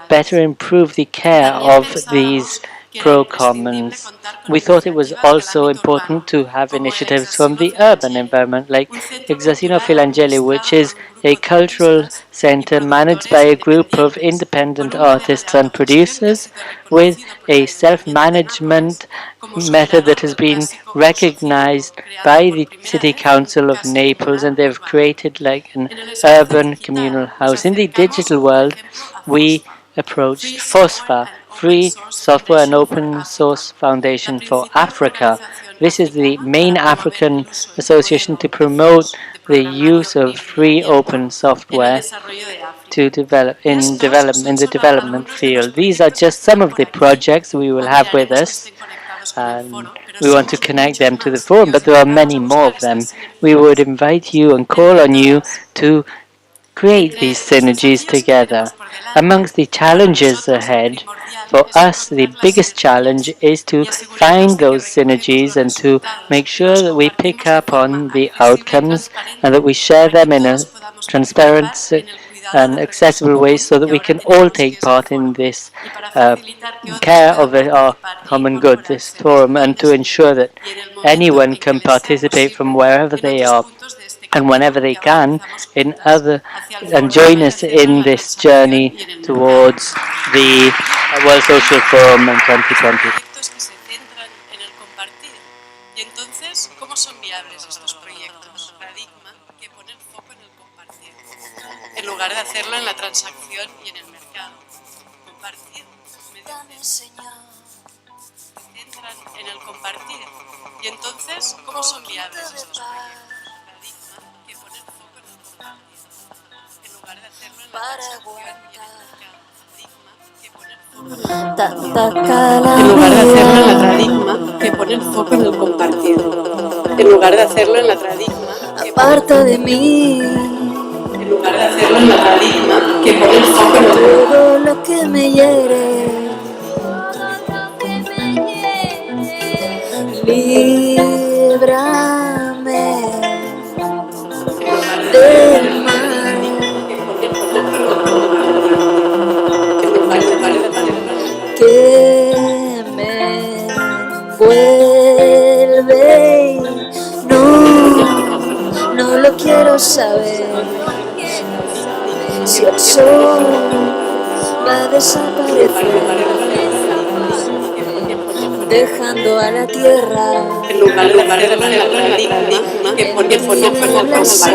better improve the care of these pro-commons. We thought it was also important to have initiatives from the urban environment, like Exasino Filangeli, which is a cultural center managed by a group of independent artists and producers with a self-management method that has been recognized by the City Council of Naples, and they've created like an urban communal house. In the digital world, we approached FOSFA, Free Software and Open Source Foundation for Africa. This is the main African association to promote the use of free open software to develop in the development field. These are just some of the projects we will have with us, and we want to connect them to the forum, but there are many more of them. We would invite you and call on you to create these synergies together. Amongst the challenges ahead, for us, the biggest challenge is to find those synergies and to make sure that we pick up on the outcomes and that we share them in a transparent and accessible way so that we can all take part in this care of our common good, this forum, and to ensure that anyone can participate from wherever they are and whenever they can in other and join us in this journey towards the World Social Forum in 2020. En lugar de hacerlo en la transacción y en el mercado. Compartir se centran en el compartir. Y entonces, ¿cómo son viables estos proyectos? Que poner foco en el compartir. En lugar de hacerlo en la transacción y en el mercado. Que poner en lugar de hacerlo en la paradigma, que poner foco en el compartir. En lugar de hacerlo en la paradigma, aparta de mí. En lugar de hacerlo en la paradigma, que poner foco en el todo lo que me hiere. Líbrame del mal. Que me envuelve y no lo quiero saber. Si el sol va a desaparecer, dejando a la tierra en lugar de hacerlo en la paradigma, que poner foco en el compartir.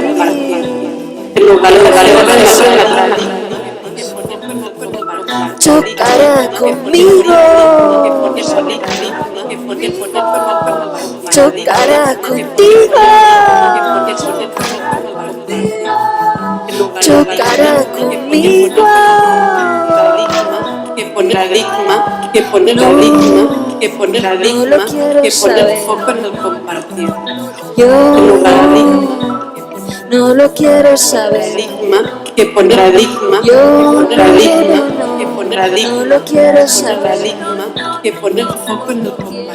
En lugar de hacerlo en la paradigma, chocará conmigo, chocará contigo, chocará conmigo. Que poner paradigma, que poner paradigma, que poner paradigma, que poner foco en el compartir. Yo no lo quiero saber. Que poner paradigma, Yo que poner paradigma, no lo quiero saber. que poner foco en el compartir.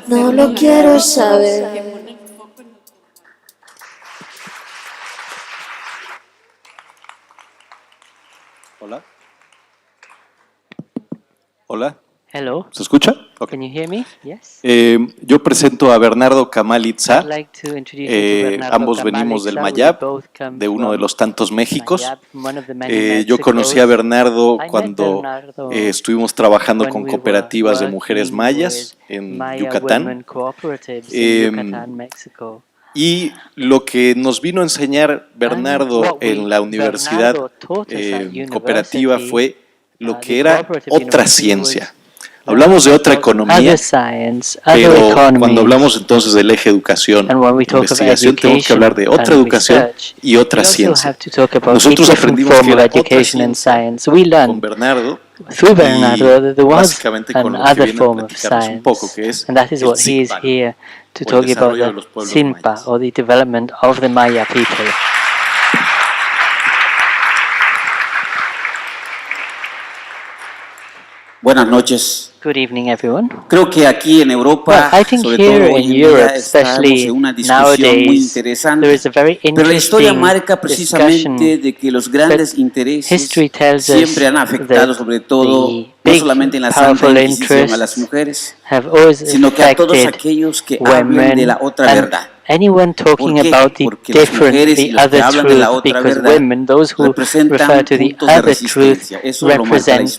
No lo quiero saber. Hola. Hola. Hello. ¿Se escucha? Okay. Can you hear me? Yes. Yo presento a Bernardo Kamalitza. I'd like to introduce you to Bernardo Ambos venimos del Mayab, de uno de los tantos Méxicos. Yo conocí a Bernardo cuando estuvimos trabajando con cooperativas de mujeres mayas en Yucatán. Y lo que nos vino a enseñar Bernardo en la universidad cooperativa fue lo que era otra ciencia. Hablamos de otra economía, pero cuando hablamos entonces del eje educación, investigación, tenemos que hablar de otra educación y otra ciencia. Nosotros aprendimos que era otra ciencia con Bernardo, y básicamente con lo que viene a platicarnos un poco, que es el SINPA, o el desarrollo de los pueblos mayas. or the development of the Maya people. Buenas noches. Good evening, everyone. Creo que aquí en Europa, sobre todo hoy en día, estamos en una discusión muy interesante, pero la historia marca precisamente de que los grandes intereses siempre han afectado sobre todo, no solamente en la Santa Inquisición a las mujeres, sino que a todos aquellos que hablen de la otra verdad. Anyone talking about the different, the other truth, because women, those who refer to the other truth, represent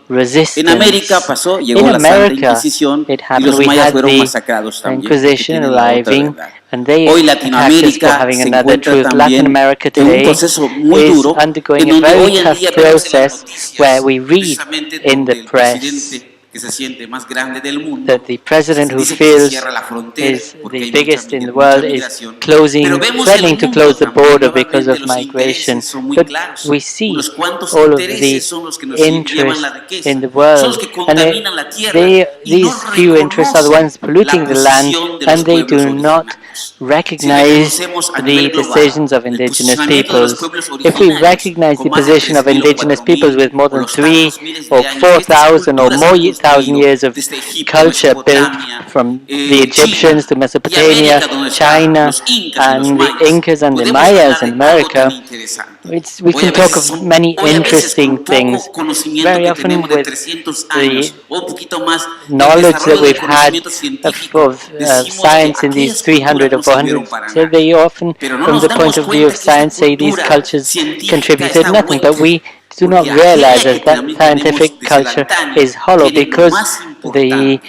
resistance. En América pasó, llegó la Santa Inquisición y los mayas fueron masacrados también. Inquisition arriving, and they hoy attacked us for Latinoamérica having se another encuentra truth. Latin también America en un today proceso muy is duro, en undergoing a donde hoy very en tough día vemos en las process noticias where we read precisamente in donde the el press presidente que se siente más grande del mundo, that the president who dice que feels se cierra la frontera is porque the hay biggest in the mucha world is migración. closing, Pero vemos threatening el to mundo close the también, border because nuevamente of los migration. intereses son muy But claros. we see Unos cuantos all of the intereses son los que nos llevan interest la riqueza, in the son world, los que and contaminan la tierra y no these few interests are the ones polluting la the land, posición de and los they pueblos do not originarios. recognize the decisions of indigenous peoples, if we recognize the position of indigenous peoples with more than 3 or 4,000 or more thousand years of culture built from the Egyptians to Mesopotamia, China, and the Incas and the Mayas in America, we can talk of many interesting things. Very often with the knowledge that we've had of science in these 300 or 400, so they often, from the point of view of science, say these cultures contributed nothing. But we do not realize that scientific culture is hollow because the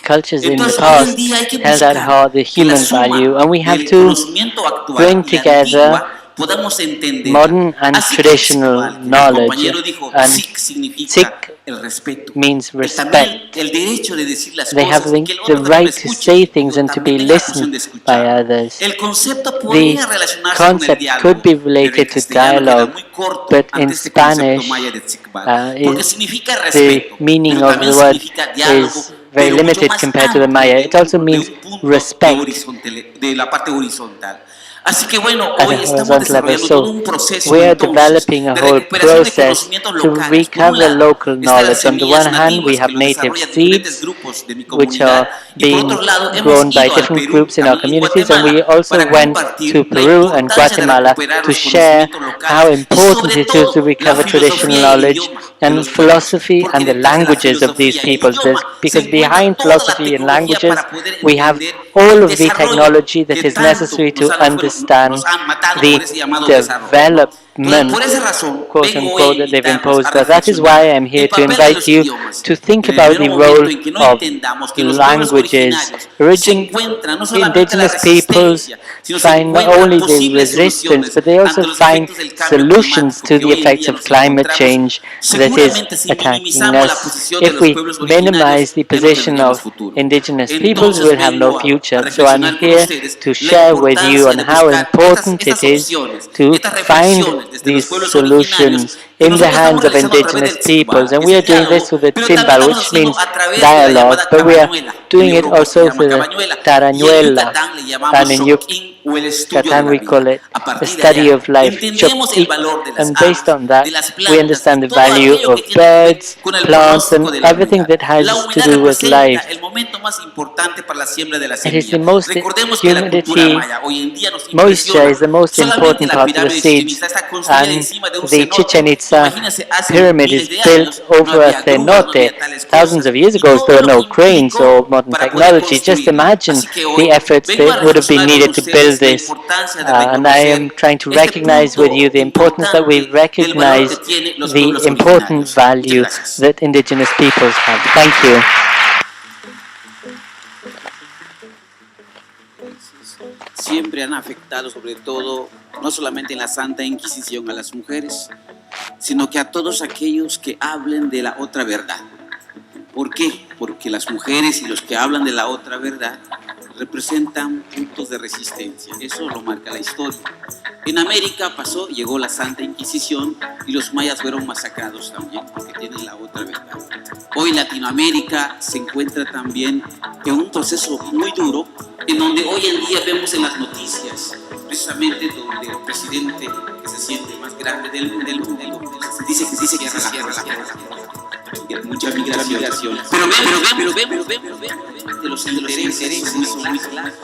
cultures in the past held at heart the human value, and we have to bring together modern and traditional knowledge. And Sikh means respect. They have the right to say things and to be listened by others. The concept could be related to dialogue, but in Spanish, the meaning of the word is very limited compared to the Maya. It also means respect at a horizontal level. So we are developing a whole process to recover local knowledge. On the one hand, we have native seeds, which are being grown by different groups in our communities, and we also went to Peru and Guatemala to share how important it is to recover traditional knowledge and philosophy and the languages of these peoples. Because behind philosophy and languages, we have all of the technology that is necessary to understand the development, quote unquote, that they've imposed. But that is why I'm here to invite you to think about the role of languages. Indigenous peoples find not only the resistance, but they also find solutions to the effects of climate change that is attacking us. If we minimize the position of indigenous peoples, we'll have no future. So I'm here to share with you on how important it is to find these solutions in the hands of indigenous peoples. And we are doing this with the timbal, which means dialogue, but we are doing it also through the tarañuela, and in Yucatan we call it the study of life. And based on that, we understand the value of birds, plants, and everything that has to do with life. It is the most humidity, moisture is the most important part of the seeds, and the Chichen Itza pyramid is built over a cenote. Thousands of years ago, there were no cranes or modern technology. Just imagine the efforts that would have been needed to build this. And I am trying to recognize with you the importance that we recognize the important value that indigenous peoples have. Thank you. Siempre han afectado, sobre todo, no solamente en la Santa Inquisición a las mujeres, sino que a todos aquellos que hablen de la otra verdad. ¿Por qué? Porque las mujeres y los que hablan de la otra verdad representan puntos de resistencia. Eso lo marca la historia. En América pasó, llegó la Santa Inquisición y los mayas fueron masacrados también porque tienen la otra verdad. Hoy Latinoamérica se encuentra también en un proceso muy duro, en donde hoy en día vemos en las noticias, precisamente donde el presidente que se siente más grande del mundo, se dice que se cierra la guerra. Mucha migración. Pero vemos de los intereses muy claros.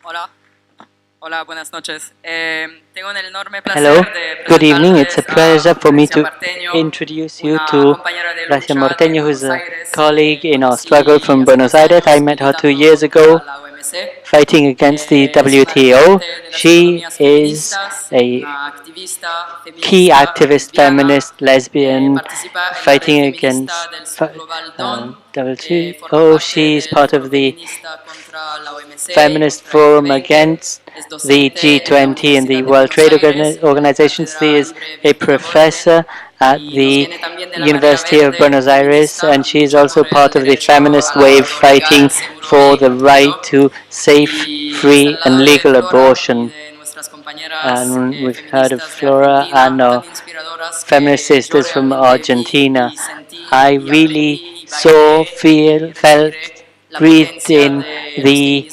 Hello, good evening. It's a pleasure for me to introduce you to Gracia Morteño, who is a colleague in our struggle from Buenos Aires. I met her 2 years ago fighting against the WTO. She is a key activist, feminist, lesbian, fighting against WTO. She is part of the feminist forum against the G20 and the World Trade Organization. She is a professor at the University of Buenos Aires, and she is also part of the feminist wave fighting for the right to safe, free, and legal abortion. And we've heard of Flora and our feminist sisters from Argentina. I really felt, breathed in the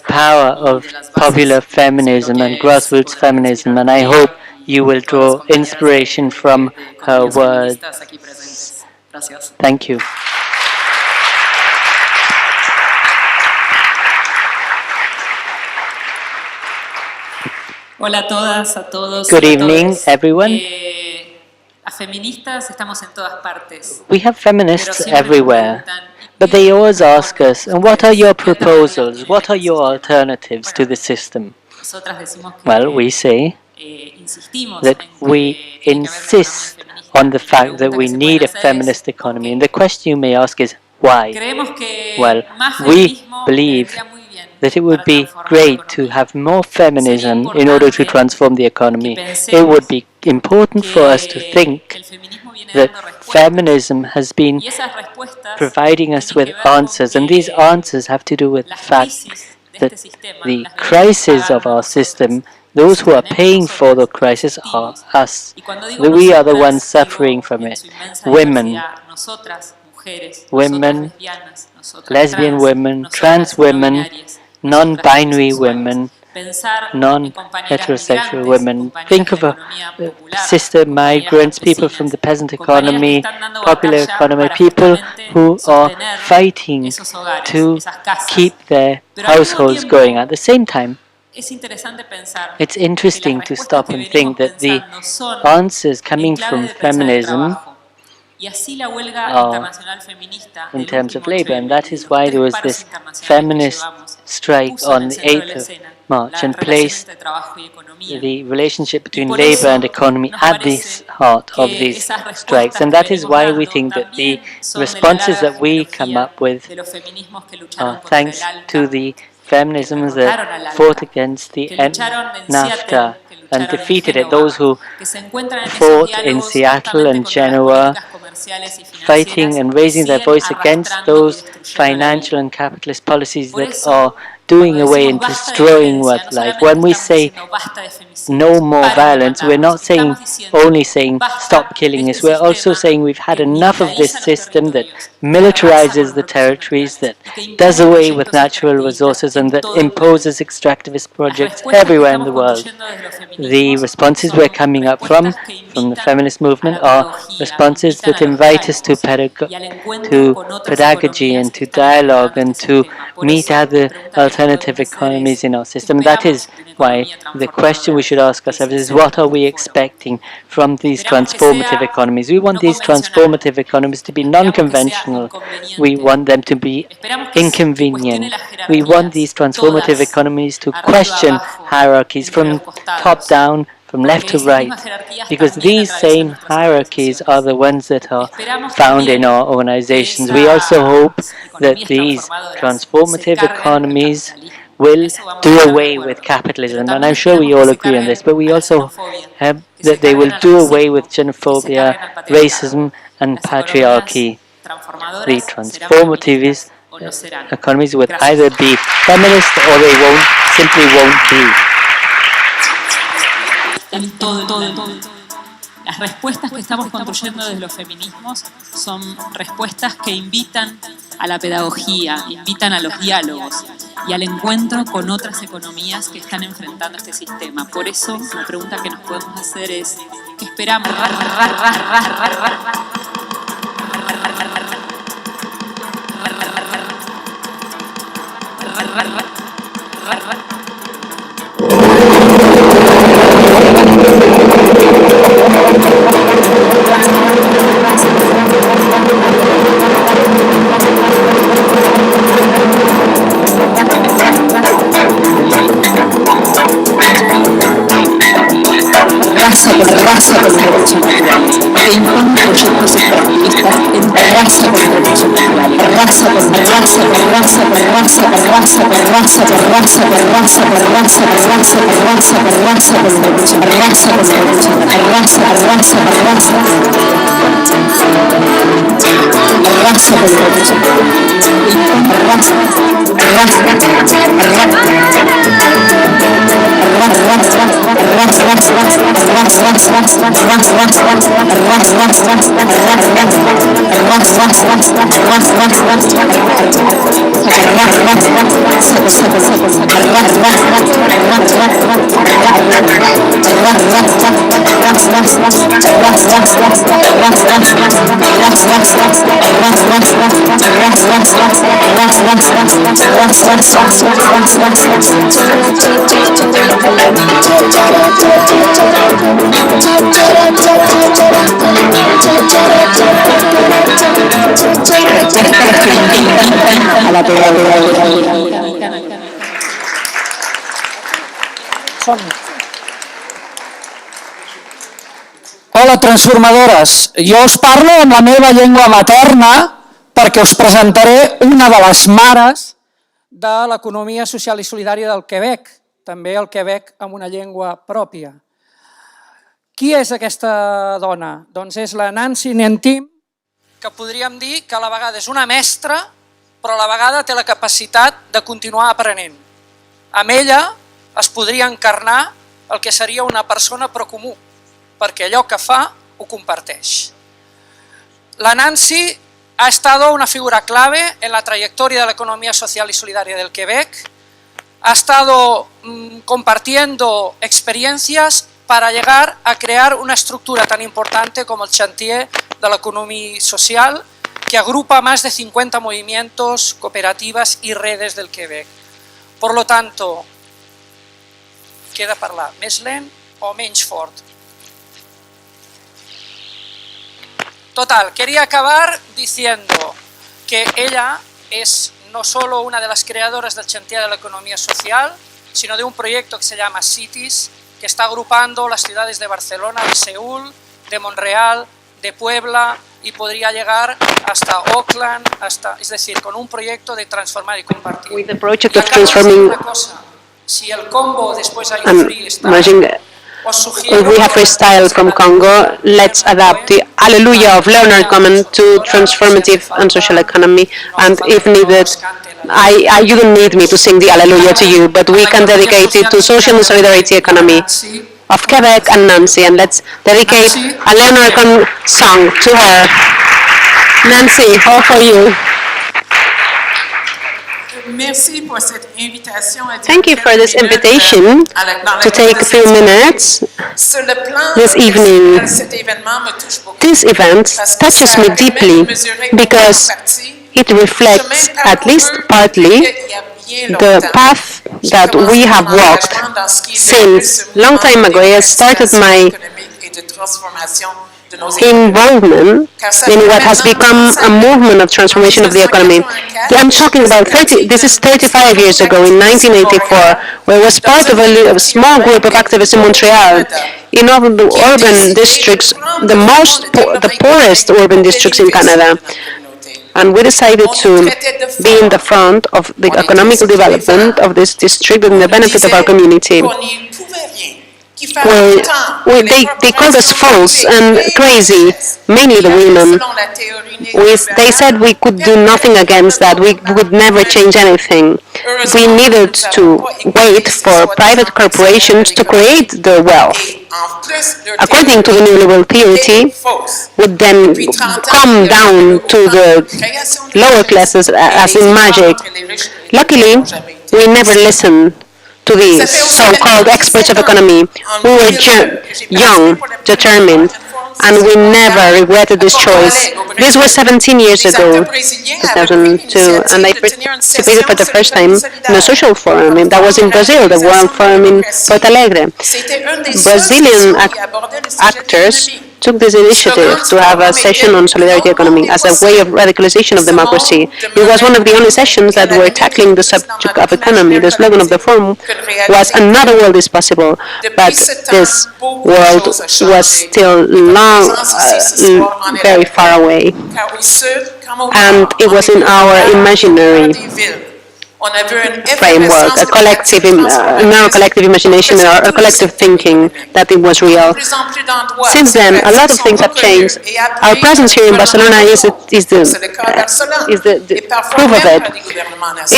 power of popular feminism and grassroots feminism, and I hope you will draw inspiration from her words. Thank you. Hola a todas, a todos. Good evening, everyone. We have feminists everywhere, but they always ask us, and what are your proposals? What are your alternatives to the system? Well, we say that we insist on the fact that we need a feminist economy. And the question you may ask is, why? Well, we believe that it would be great to have more feminism in order to transform the economy. It would be important for us to think that feminism has been providing us with answers, and these answers have to do with the fact that the crisis of our system, those who are paying for the crisis are us. We are the ones suffering from it. Women, lesbian women, trans women, non-binary women, non-heterosexual women. Think of sister migrants, people from the peasant economy, popular economy, people who are fighting to keep their households going. At the same time, it's interesting to stop and think that the answers coming from feminism in terms of labor, and that is why there was this feminist strike on the 8th of March and placed the relationship between labor and economy at the heart of these strikes. And that is why we think that the responses that we come up with are thanks to the feminisms that fought against the NAFTA and defeated it. Those who fought in Seattle and Genoa, fighting and raising their voice against those financial and capitalist policies that are doing away and destroying what life. When we say no more violence, we're not only saying stop killing us, we're also saying we've had enough of this system that militarizes the territories, that does away with natural resources, and that imposes extractivist projects everywhere in the world. The responses we're coming up from the feminist movement are responses that invite us to pedagogy and to dialogue and to meet other alternative economies in our system. That is why the question we should ask ourselves is, what are we expecting from these transformative economies? We want these transformative economies to be non-conventional. We want them to be inconvenient. We want these transformative economies to question hierarchies from top down, from left to right, because these same hierarchies are the ones that are found in our organizations. We also hope that these transformative economies will do away with capitalism, and I'm sure we all agree on this, but we also hope that they will do away with xenophobia, racism, and patriarchy. The transformative economies would either be feminist or they simply won't be. Las respuestas que estamos construyendo desde los feminismos son respuestas que invitan a la pedagogía, invitan a los diálogos y al encuentro con otras economías que están enfrentando este sistema. Por eso, la pregunta que nos podemos hacer es, ¿qué esperamos? Hola, transformadores. Jo us parlo amb la meva llengua materna perquè us presentaré una de les mares de l'economia social i solidària del Quebec, també el Quebec amb una llengua pròpia. Qui és aquesta dona? Doncs és la Nancy Nentim, que podríem dir que a la vegada és una mestra, però a la vegada té la capacitat de continuar aprenent. Amb ella es podria encarnar el que seria una persona pro comú, perquè allò que fa ho comparteix. La Nancy ha estado una figura clave en la trayectoria de la economía social y solidaria del Quebec, ha estado compartiendo experiencias para llegar a crear una estructura tan importante como el chantier de la economía social, que agrupa más de 50 movimientos, cooperativas y redes del Quebec. Por lo tanto, queda parlar més lent o menys fort. Total, quería acabar diciendo que ella es no solo una de las creadoras del chantier de la economía social, sino de un proyecto que se llama Cities, que está agrupando las ciudades de Barcelona, de Seúl, de Montreal, de Puebla y podría llegar hasta Auckland, es decir, con un proyecto de transformar y compartir. With the project of transforming si el combo después hay and merging. We have freestyle from Congo. Let's adapt the Alleluia of Leonard Cohen to transformative and social economy. And if needed, you don't need me to sing the Alleluia to you, but we can dedicate it to social and solidarity economy of Quebec and Nancy. And let's dedicate a Leonard Cohen song to her. Nancy, all for you. Thank you for this invitation to take a few minutes this evening. This event touches me deeply because it reflects, at least partly, the path that we have walked since long time ago. I started my involvement in what has become a movement of transformation of the economy. I'm talking about this is 35 years ago, in 1984, where I was part of a small group of activists in Montreal, in all the urban districts, the poorest urban districts in Canada. And we decided to be in the front of the economic development of this district and the benefit of our community. They called us fools and crazy, mainly the women. They said we could do nothing against that, we would never change anything. We needed to wait for private corporations to create the wealth. According to the neoliberal theory, would then come down to the lower classes as in magic. Luckily, we never listened to the so-called experts of economy. We were young, determined, and we never regretted this choice. This was 17 years ago, 2002, and I participated for the first time in a social forum, and that was in Brazil, the World Forum in Porto Alegre. Brazilian actors took this initiative to have a session on solidarity economy as a way of radicalization of democracy. It was one of the only sessions that were tackling the subject of economy. The slogan of the forum was "Another world is possible," but this world was still very far away, and it was in our imaginary framework, a collective, narrow collective imagination or a collective thinking that it was real. Since then, a lot of things have changed. Our presence here in Barcelona is the proof of it.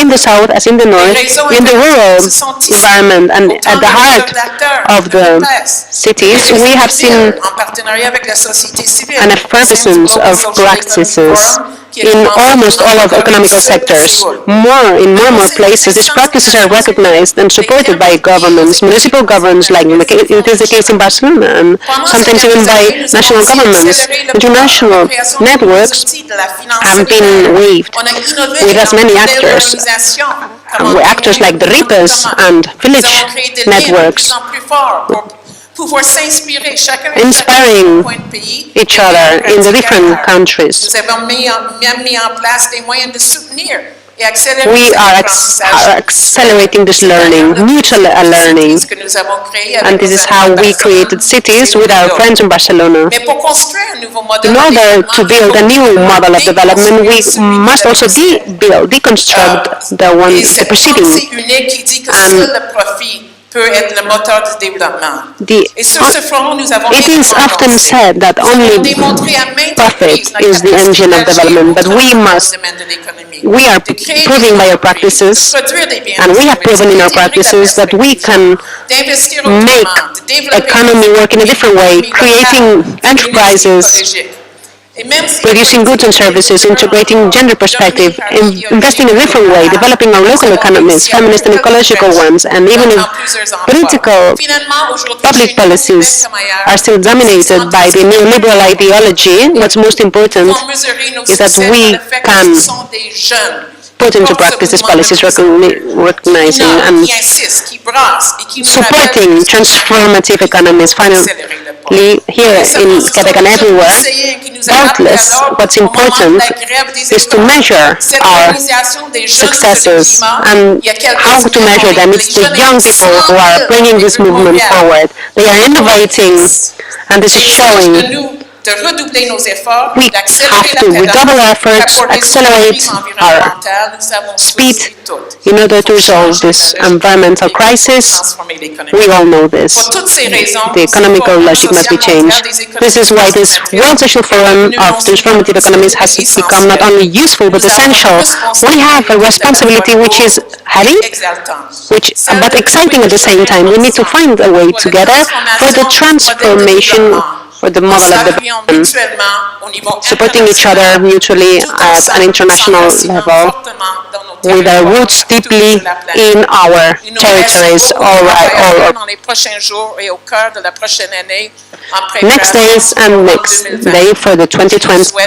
In the south, as in the north, in the rural environment and at the heart of the cities, we have seen an effervescence of practices in almost all of the economical sectors. In more and more places, these practices are recognized and supported by governments, municipal governments, like it is the case in Barcelona, and sometimes even by national governments. International networks have been weaved with as many actors, like the RIPAs and village networks, inspiring each other in the different countries. We are accelerating this learning, mutual learning, and this is how we created cities with our friends in Barcelona. In order to build a new model of development, we must also deconstruct the preceding. It is often said that only profit is the engine of development, but we are proving by our practices, and we have proven in our practices that we can make economy work in a different way, creating enterprises, producing goods and services, integrating gender perspective, investing in a different way, developing our local economies, feminist and ecological ones, and even if public policies are still dominated by the neoliberal ideology, what's most important is that we can put into practice these policies, recognizing and supporting transformative economies. Finally, here in Quebec and everywhere, doubtless what's important is to measure our successes, and how to measure them. It's the young people who are bringing this movement forward. They are innovating, and this is showing. We have to redouble our efforts, accelerate our speed in order to resolve this environmental crisis. We all know this. The economical logic must be changed. This is why this World Social Forum of Transformative Economies has become not only useful but essential. We have a responsibility which is heavy, but exciting at the same time. We need to find a way together for the transformation, for the model of development, supporting each other mutually at an international level, with our roots deeply in our territories, next days and next day for the 2024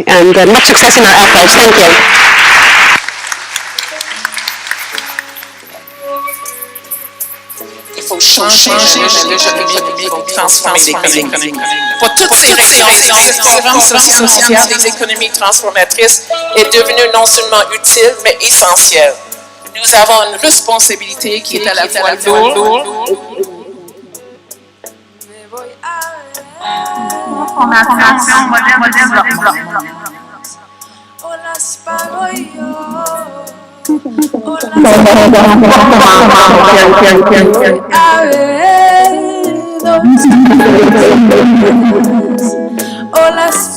and much success in our efforts. Thank you. Il faut changer l'économie, transformer l'économie. Pour toutes ces raisons, cette convention sociale des économies transformatrices est devenue non seulement utile, mais essentielle. Nous avons une responsabilité qui est à la fois lourde. Fondation moderne de développement. O las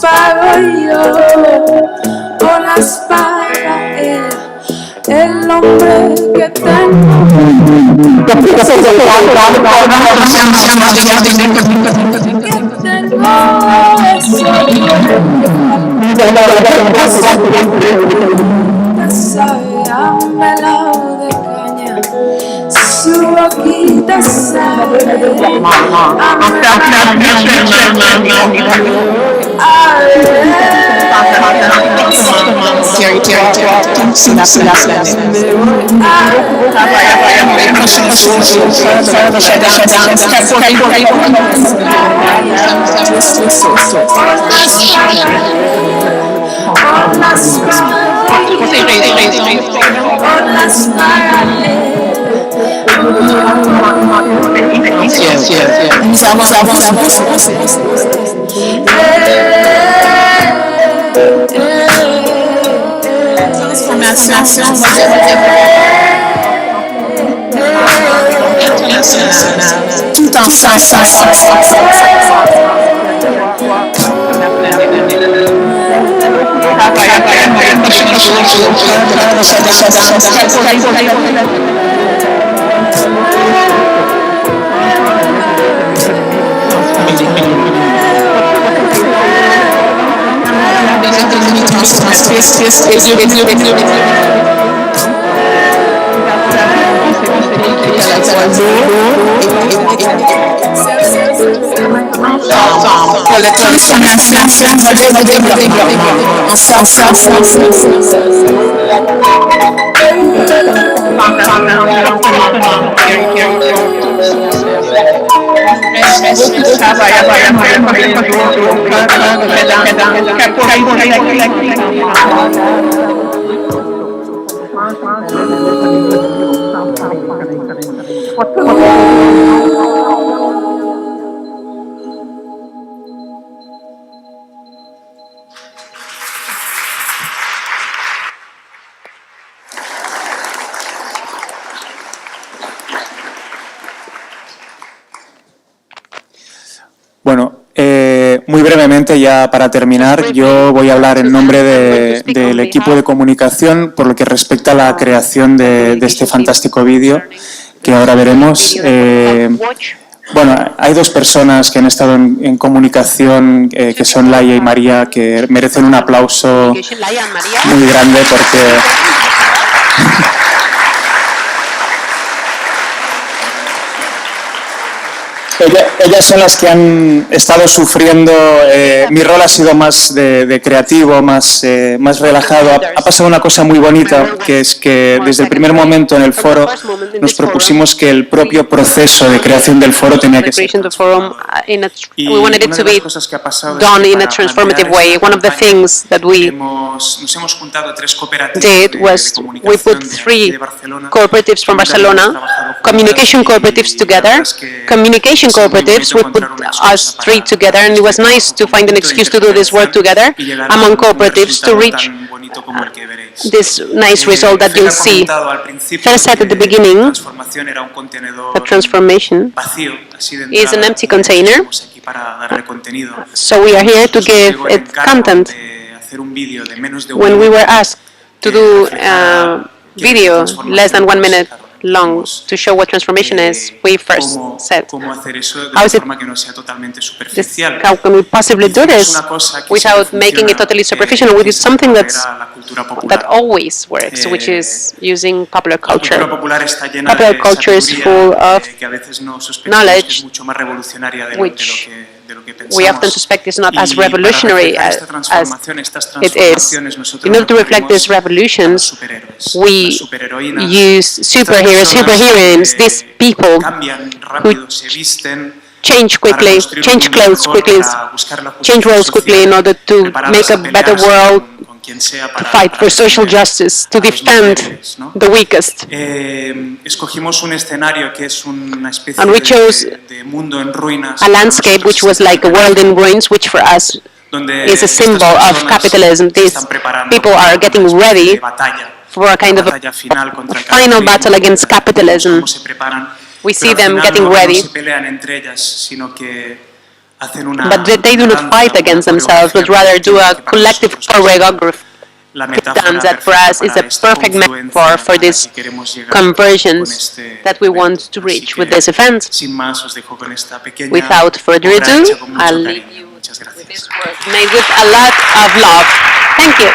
pago yo, o las paga él, el hombre que tengo. Sabe a melao de caña, su boquita sabe a Nous avons Transformation modèle international, tout ensemble. Pour la transformation modèle de développement. Beaucoup de travail à faire pour les Bueno, muy brevemente ya para terminar, yo voy a hablar en nombre del equipo de comunicación por lo que respecta a la creación de este fantástico vídeo que ahora veremos. Bueno, hay dos personas que han estado en comunicación, que son Laia y María, que merecen un aplauso muy grande porque... Ellas son las que han estado sufriendo. Mi rol ha sido más de creativo, más relajado. Ha pasado una cosa muy bonita, que es que desde el primer momento en el foro nos propusimos que el propio proceso de creación del foro tenía que ser. Y una de las cosas que ha pasado done in a transformative way. One of the things that we nos hemos juntado tres cooperativas did was we put three cooperatives from Barcelona, communication cooperatives together, communication cooperatives, we put us three together, and it was nice to find an excuse to do this work together among cooperatives to reach this nice result that you'll see. First said at the beginning, the transformation is an empty container, so we are here to give it content. When we were asked to do a video less than 1 minute long to show what transformation is, we first said, how can we possibly do this without making it totally superficial? We did something that always works, which is using popular culture. Popular culture is full of knowledge, which we often suspect is not as revolutionary as it is. In order to reflect these revolutions, we use superheroes, superheroines, these people who change quickly, change clothes quickly, change roles quickly in order to make a better world, to fight for social justice, to defend the weakest. And we chose a landscape which was like a world in ruins, which for us is a symbol of capitalism. These people are getting ready for a kind of a final battle against capitalism. We see them getting ready. But they do not fight against themselves, but rather do a collective choreography dance that for us is a perfect metaphor for these conversions that we want to reach with this event. Without further ado, I'll leave you with this work made with a lot of love. Thank you.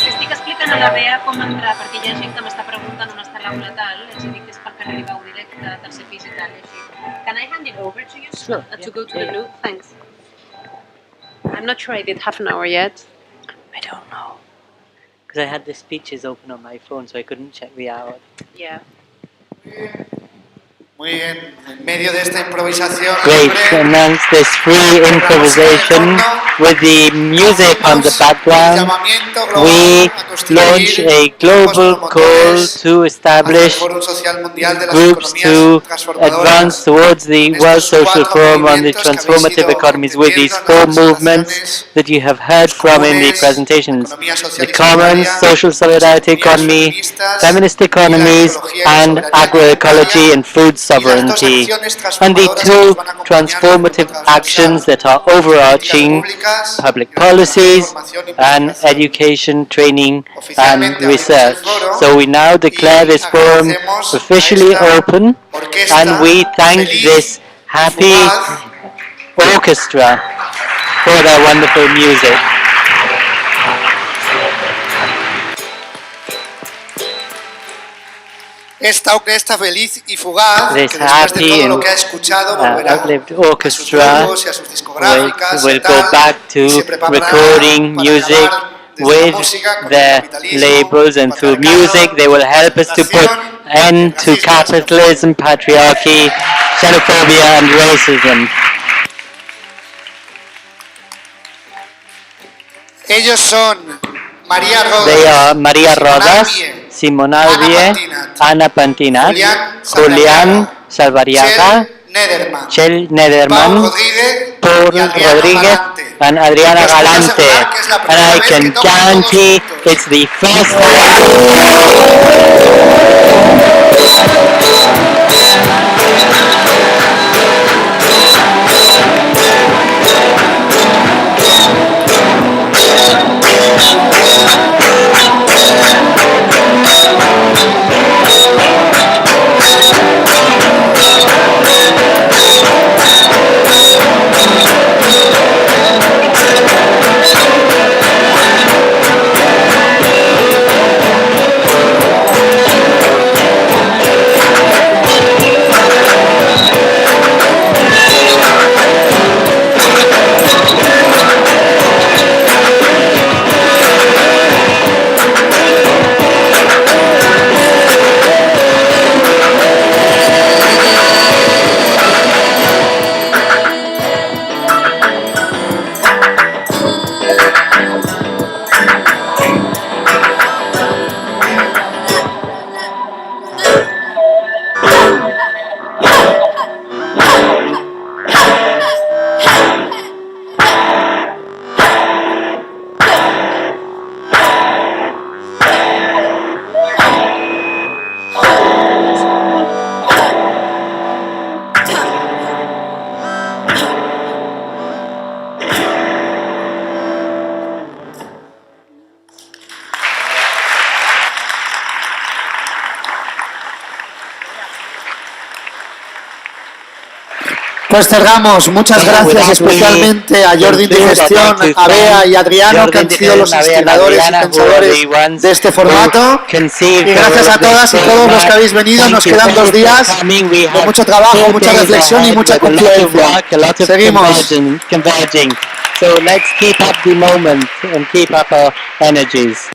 Estic explicant a la Bea com entrar, perquè hi ha gent que m'està preguntant on està l'aula tal, els dic que és pel carrer Pau directe, tercer pis i tal, i així. Can I hand it over to you Sure. to go to the loo? Thanks. I'm not sure I did half an hour yet. I don't know. Because I had the speeches open on my phone, so I couldn't check the hour. Yeah. Muy bien, en medio de esta improvisación Great, amongst this free improvisation with the music on the background, we launch a global call to establish groups to advance towards the World Social Forum on the Transformative Economies with these four movements that you have heard from in the presentations: the Commons, Social Solidarity Economy, Feminist Economies, and Agroecology and Food Sovereignty, and the two transformative actions that are overarching: public policies and education, training and research. So we now declare this forum officially open, and we thank this happy orchestra for their wonderful music. Esta orquesta feliz y fugaz, This que después de happy todo and lo que ha escuchado volverá outlived a sus orchestra grupos y a sus discográficas will y go tal, back to y se preparará recording para music acabar desde la with música con el their capitalismo, labels, and through music they will help us to put end to capitalism, patriarchy, xenophobia and racism. Ellos son María Rodas, They are María Rodas, Simón Alvie, Ana Pantinat, Julián Salvariaga, Chel Nederman, Paul Rodríguez, and Adriana Galante. And I can guarantee it's the first Pues cerramos. Muchas gracias especialmente a Jordi de Gestión, a Bea y Adriano, que han sido los instigadores y pensadores de este formato. Y gracias a todas y todos los que habéis venido. Nos quedan 2 días de mucho trabajo, mucha reflexión y mucha confluencia. Seguimos. So let's keep up the moment and keep up our energies.